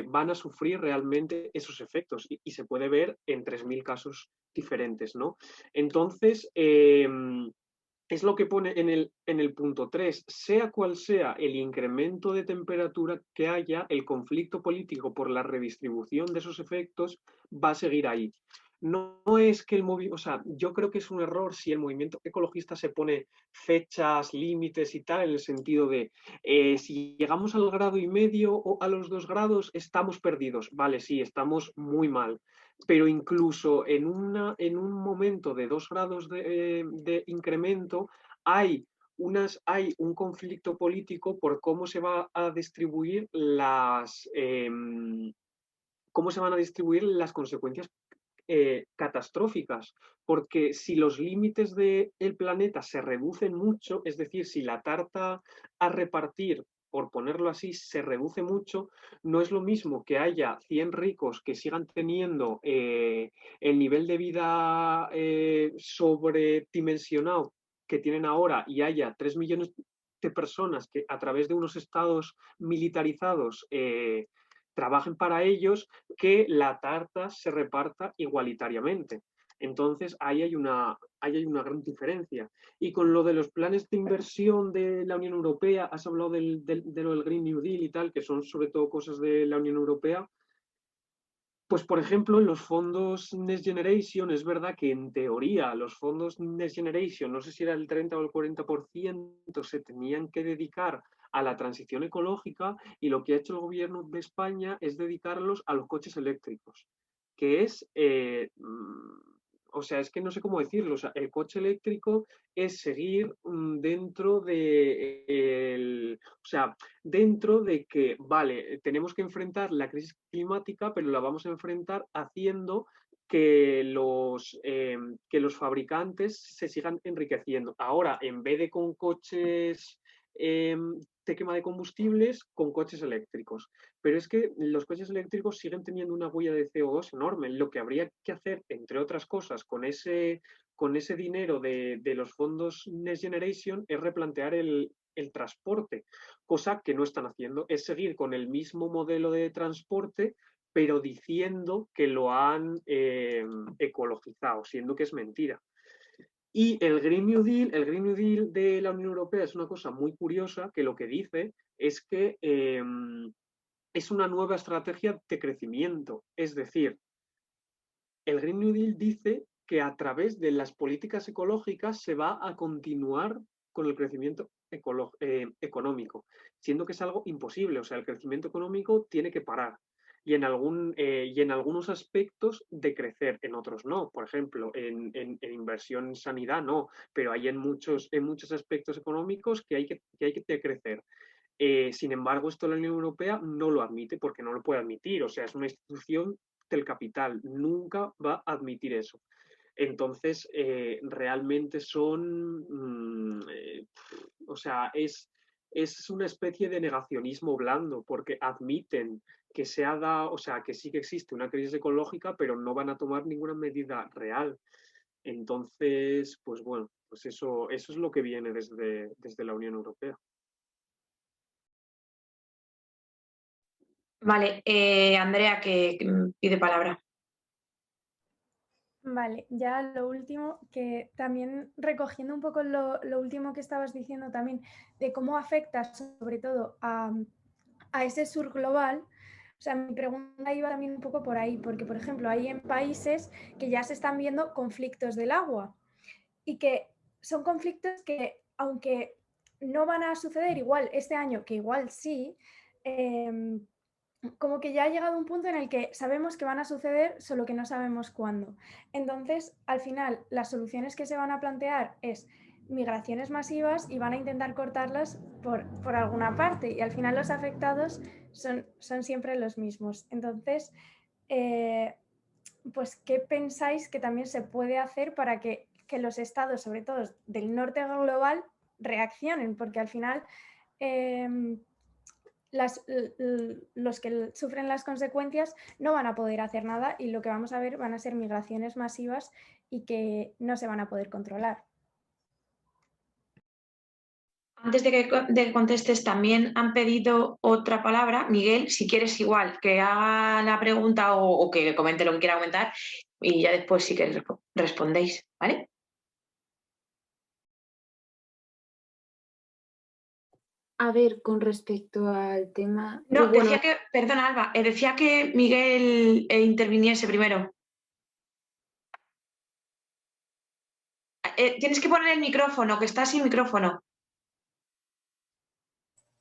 van a sufrir realmente esos efectos y se puede ver en 3.000 casos diferentes, ¿no? Entonces, es lo que pone en el punto 3, sea cual sea el incremento de temperatura que haya, el conflicto político por la redistribución de esos efectos va a seguir ahí. No es que el movimiento, o sea, yo creo que es un error si el movimiento ecologista se pone fechas, límites y tal, en el sentido de si llegamos al 1,5 grados o a los 2 grados estamos perdidos. Vale, sí, estamos muy mal. Pero incluso en un momento de 2 grados de incremento hay un conflicto político por cómo se va a distribuir cómo se van a distribuir las consecuencias catastróficas, porque si los límites del planeta se reducen mucho, es decir, si la tarta a repartir, por ponerlo así, se reduce mucho, no es lo mismo que haya 100 ricos que sigan teniendo el nivel de vida sobredimensionado que tienen ahora y haya 3 millones de personas que a través de unos estados militarizados trabajen para ellos, que la tarta se reparta igualitariamente. Entonces, ahí hay una gran diferencia. Y con lo de los planes de inversión de la Unión Europea, has hablado de lo del Green New Deal y tal, que son sobre todo cosas de la Unión Europea. Pues, por ejemplo, en los fondos Next Generation, es verdad que en teoría los fondos Next Generation, no sé si era el 30 o el 40%, se tenían que dedicar a la transición ecológica y lo que ha hecho el gobierno de España es dedicarlos a los coches eléctricos, que es, o sea, es que no sé cómo decirlo, o sea, el coche eléctrico es seguir dentro o sea, dentro de que, vale, tenemos que enfrentar la crisis climática, pero la vamos a enfrentar haciendo que los fabricantes se sigan enriqueciendo. Ahora, en vez de con coches de quema de combustibles, con coches eléctricos. Pero es que los coches eléctricos siguen teniendo una huella de CO2 enorme. Lo que habría que hacer, entre otras cosas, con ese dinero de los fondos Next Generation es replantear el transporte, cosa que no están haciendo. Es seguir con el mismo modelo de transporte, pero diciendo que lo han ecologizado, siendo que es mentira. Y el Green New Deal de la Unión Europea es una cosa muy curiosa, que lo que dice es que es una nueva estrategia de crecimiento. Es decir, el Green New Deal dice que a través de las políticas ecológicas se va a continuar con el crecimiento económico, siendo que es algo imposible. O sea, el crecimiento económico tiene que parar. Y en algunos aspectos de crecer, en otros no. Por ejemplo, en inversión en sanidad no, pero hay en muchos aspectos económicos que hay que crecer. Sin embargo, esto la Unión Europea no lo admite porque no lo puede admitir. O sea, es una institución del capital, nunca va a admitir eso. Entonces, realmente o sea, es una especie de negacionismo blando, porque admiten que o sea, que sí que existe una crisis ecológica, pero no van a tomar ninguna medida real. Entonces, pues bueno, pues eso es lo que viene desde la Unión Europea.
Vale, Andrea, que pide palabra.
Vale, ya lo último, que también recogiendo un poco lo último que estabas diciendo también, de cómo afecta sobre todo a ese sur global. O sea, mi pregunta iba también un poco por ahí, porque por ejemplo hay en países que ya se están viendo conflictos del agua y que son conflictos que, aunque no van a suceder igual este año, que igual sí, como que ya ha llegado un punto en el que sabemos que van a suceder, solo que no sabemos cuándo. Entonces, al final, las soluciones que se van a plantear es migraciones masivas y van a intentar cortarlas por alguna parte, y al final los afectados son siempre los mismos. Entonces, pues, ¿qué pensáis que también se puede hacer para que los estados, sobre todo del norte global, reaccionen? Porque al final los que sufren las consecuencias no van a poder hacer nada, y lo que vamos a ver van a ser migraciones masivas y que no se van a poder controlar.
Antes de que contestes, también han pedido otra palabra. Miguel, si quieres igual, que haga la pregunta o que comente lo que quiera comentar y ya después sí que respondéis, ¿vale?
A ver, con respecto al tema...
No, decía que, perdona Alba, decía que Miguel interviniese primero. Tienes que poner el micrófono, que está sin micrófono.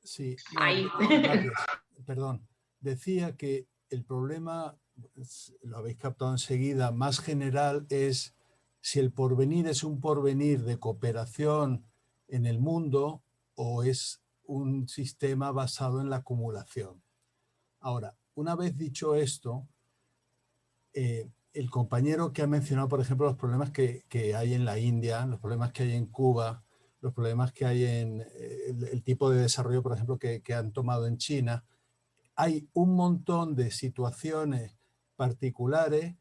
Sí, no,
Ahí.
gracias. Perdón. Decía que el problema, lo habéis captado enseguida, más general es si el porvenir es un porvenir de cooperación en el mundo o es un sistema basado en la acumulación. Ahora, una vez dicho esto, el compañero que ha mencionado, por ejemplo, los problemas que hay en la India, los problemas que hay en Cuba, los problemas que hay en el tipo de desarrollo, por ejemplo, que han tomado en China, hay un montón de situaciones particulares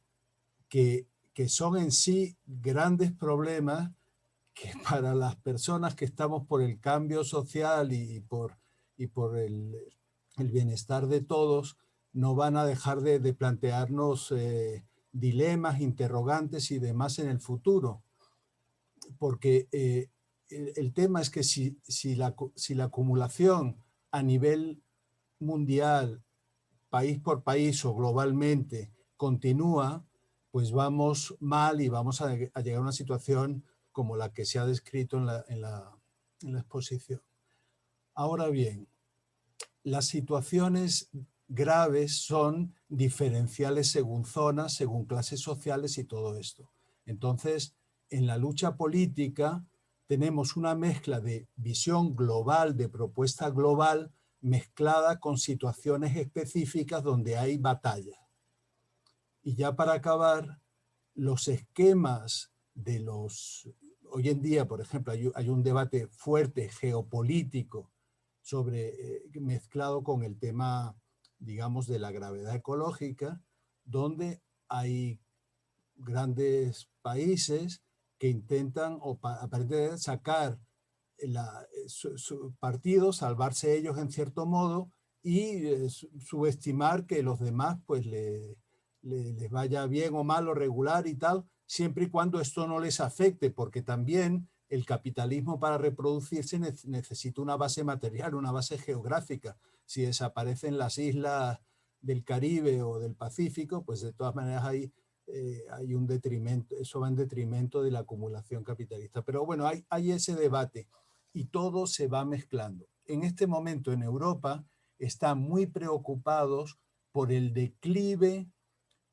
que son en sí grandes problemas que para las personas que estamos por el cambio social y por el bienestar de todos, no van a dejar de plantearnos dilemas, interrogantes y demás en el futuro. Porque el tema es que si la acumulación a nivel mundial, país por país o globalmente continúa, pues vamos mal y vamos a llegar a una situación como la que se ha descrito en la exposición. Ahora bien, las situaciones graves son diferenciales según zonas, según clases sociales y todo esto. Entonces, en la lucha política tenemos una mezcla de visión global, de propuesta global, mezclada con situaciones específicas donde hay batalla. Y ya para acabar, los esquemas de los... Hoy en día, por ejemplo, hay un debate fuerte geopolítico mezclado con el tema, digamos, de la gravedad ecológica, donde hay grandes países que intentan aparentemente sacar su partido, salvarse ellos en cierto modo y subestimar que los demás pues les vaya bien o mal o regular y tal, siempre y cuando esto no les afecte, porque también el capitalismo para reproducirse necesita una base material, una base geográfica. Si desaparecen las islas del Caribe o del Pacífico, pues de todas maneras hay un detrimento, eso va en detrimento de la acumulación capitalista. Pero bueno, hay ese debate y todo se va mezclando. En este momento en Europa están muy preocupados por el declive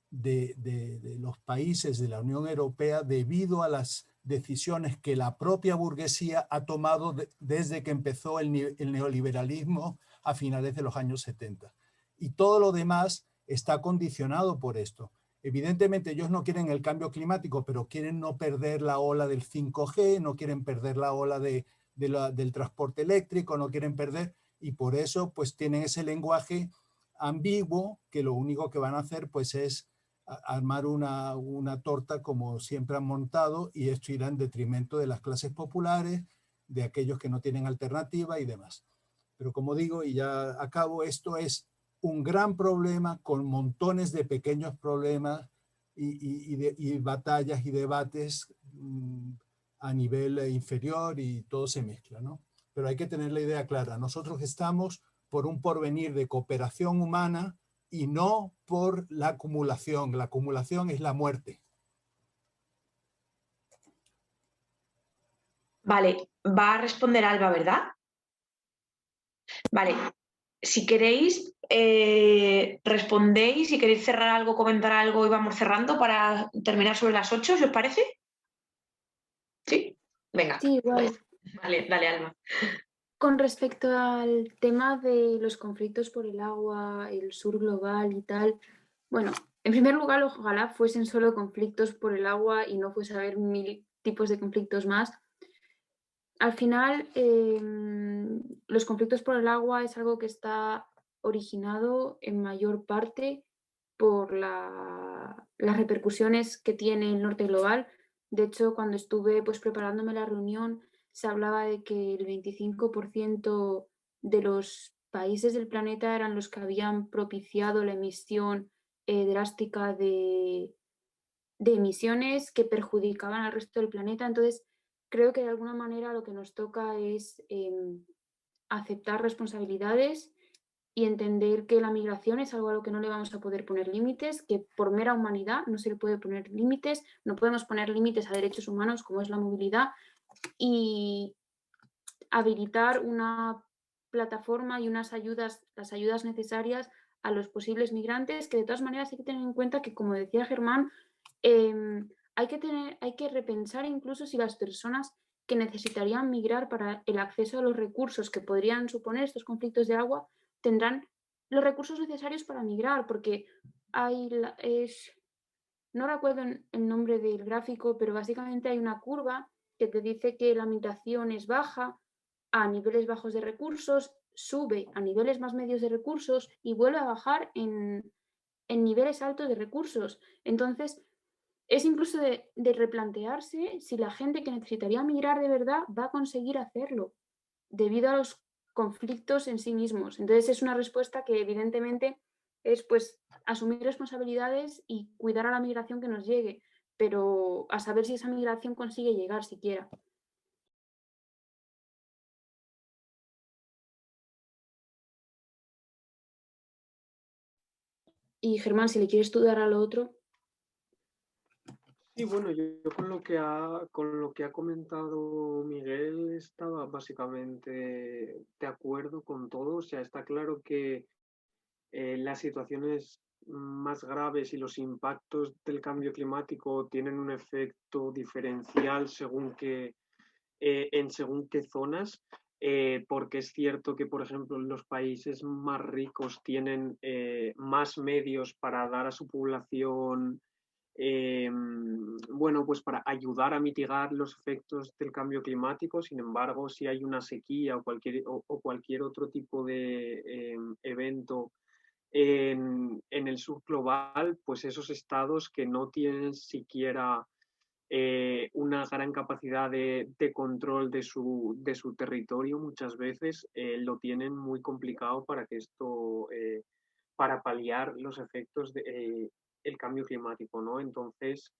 de los países de la Unión Europea debido a las decisiones que la propia burguesía ha tomado desde que empezó el neoliberalismo a finales de los años 70. Y todo lo demás está condicionado por esto. Evidentemente ellos no quieren el cambio climático, pero quieren no perder la ola del 5G, no quieren perder la ola del transporte eléctrico, no quieren perder, y por eso pues tienen ese lenguaje ambiguo que lo único que van a hacer pues es armar una torta como siempre han montado, y esto irá en detrimento de las clases populares, de aquellos que no tienen alternativa y demás. Pero como digo, y ya acabo, esto es un gran problema con montones de pequeños problemas y batallas y debates a nivel inferior, y todo se mezcla, ¿no? Pero hay que tener la idea clara. Nosotros estamos por un porvenir de cooperación humana y no por la acumulación. La acumulación es la muerte.
Vale, Va a responder Alba, ¿verdad? Vale. Si queréis, respondéis, si queréis cerrar algo, comentar algo y vamos cerrando para terminar sobre las 8, ¿si os parece? ¿Sí? Venga.
Sí, igual.
Vale, dale, Alba.
Con respecto al tema de los conflictos por el agua, el sur global y tal, bueno, en primer lugar, ojalá fuesen solo conflictos por el agua y no fuese a haber 1000 tipos de conflictos más. Al final, los conflictos por el agua es algo que está originado en mayor parte por las repercusiones que tiene el norte global. De hecho, cuando estuve pues, preparándome la reunión, se hablaba de que el 25% de los países del planeta eran los que habían propiciado la emisión drástica de emisiones que perjudicaban al resto del planeta. Entonces, creo que de alguna manera lo que nos toca es aceptar responsabilidades y entender que la migración es algo a lo que no le vamos a poder poner límites, que por mera humanidad no se le puede poner límites, no podemos poner límites a derechos humanos como es la movilidad, y habilitar una plataforma y unas ayudas, las ayudas necesarias a los posibles migrantes, que de todas maneras hay que tener en cuenta que, como decía Germán, hay que repensar incluso si las personas que necesitarían migrar para el acceso a los recursos que podrían suponer estos conflictos de agua tendrán los recursos necesarios para migrar, porque no recuerdo el nombre del gráfico, pero básicamente hay una curva que te dice que la migración es baja a niveles bajos de recursos, sube a niveles más medios de recursos y vuelve a bajar en niveles altos de recursos. Entonces, es incluso de replantearse si la gente que necesitaría migrar de verdad va a conseguir hacerlo debido a los conflictos en sí mismos. Entonces, es una respuesta que evidentemente es pues asumir responsabilidades y cuidar a la migración que nos llegue, pero a saber si esa migración consigue llegar siquiera. Y Germán, si le quieres estudiar a lo otro.
Sí, bueno, yo con lo que ha comentado Miguel estaba básicamente de acuerdo con todo. O sea, está claro que las situaciones más graves y los impactos del cambio climático tienen un efecto diferencial según qué zonas. Porque es cierto que, por ejemplo, los países más ricos tienen más medios para dar a su población, bueno, pues para ayudar a mitigar los efectos del cambio climático. Sin embargo, si hay una sequía o cualquier otro tipo de evento en el sur global, pues esos estados que no tienen siquiera una gran capacidad de control de su territorio, muchas veces lo tienen muy complicado para que esto, para paliar los efectos del cambio climático, ¿no? Entonces,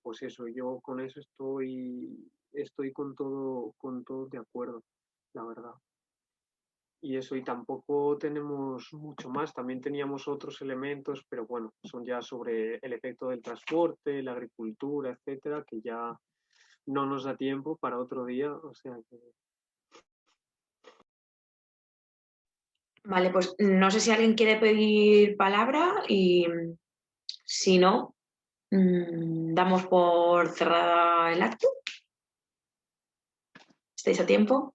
pues eso, yo con eso estoy con todo de acuerdo, la verdad. Y eso, y tampoco tenemos mucho más. También teníamos otros elementos, pero bueno, son ya sobre el efecto del transporte, la agricultura, etcétera, que ya no nos da tiempo para otro día. O sea que...
Vale, pues no sé si alguien quiere pedir palabra y si no, damos por cerrada el acto. ¿Estáis a tiempo?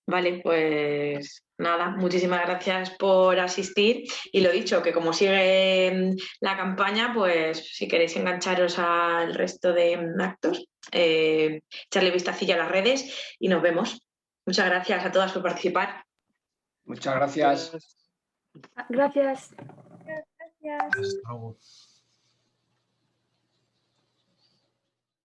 Vale, pues nada, muchísimas gracias por asistir y lo dicho, que como sigue la campaña, pues si queréis engancharos al resto de actos, echarle vistacillo a las redes y nos vemos. Muchas gracias a todas por participar.
Muchas gracias.
Gracias.
Gracias.
Hasta luego.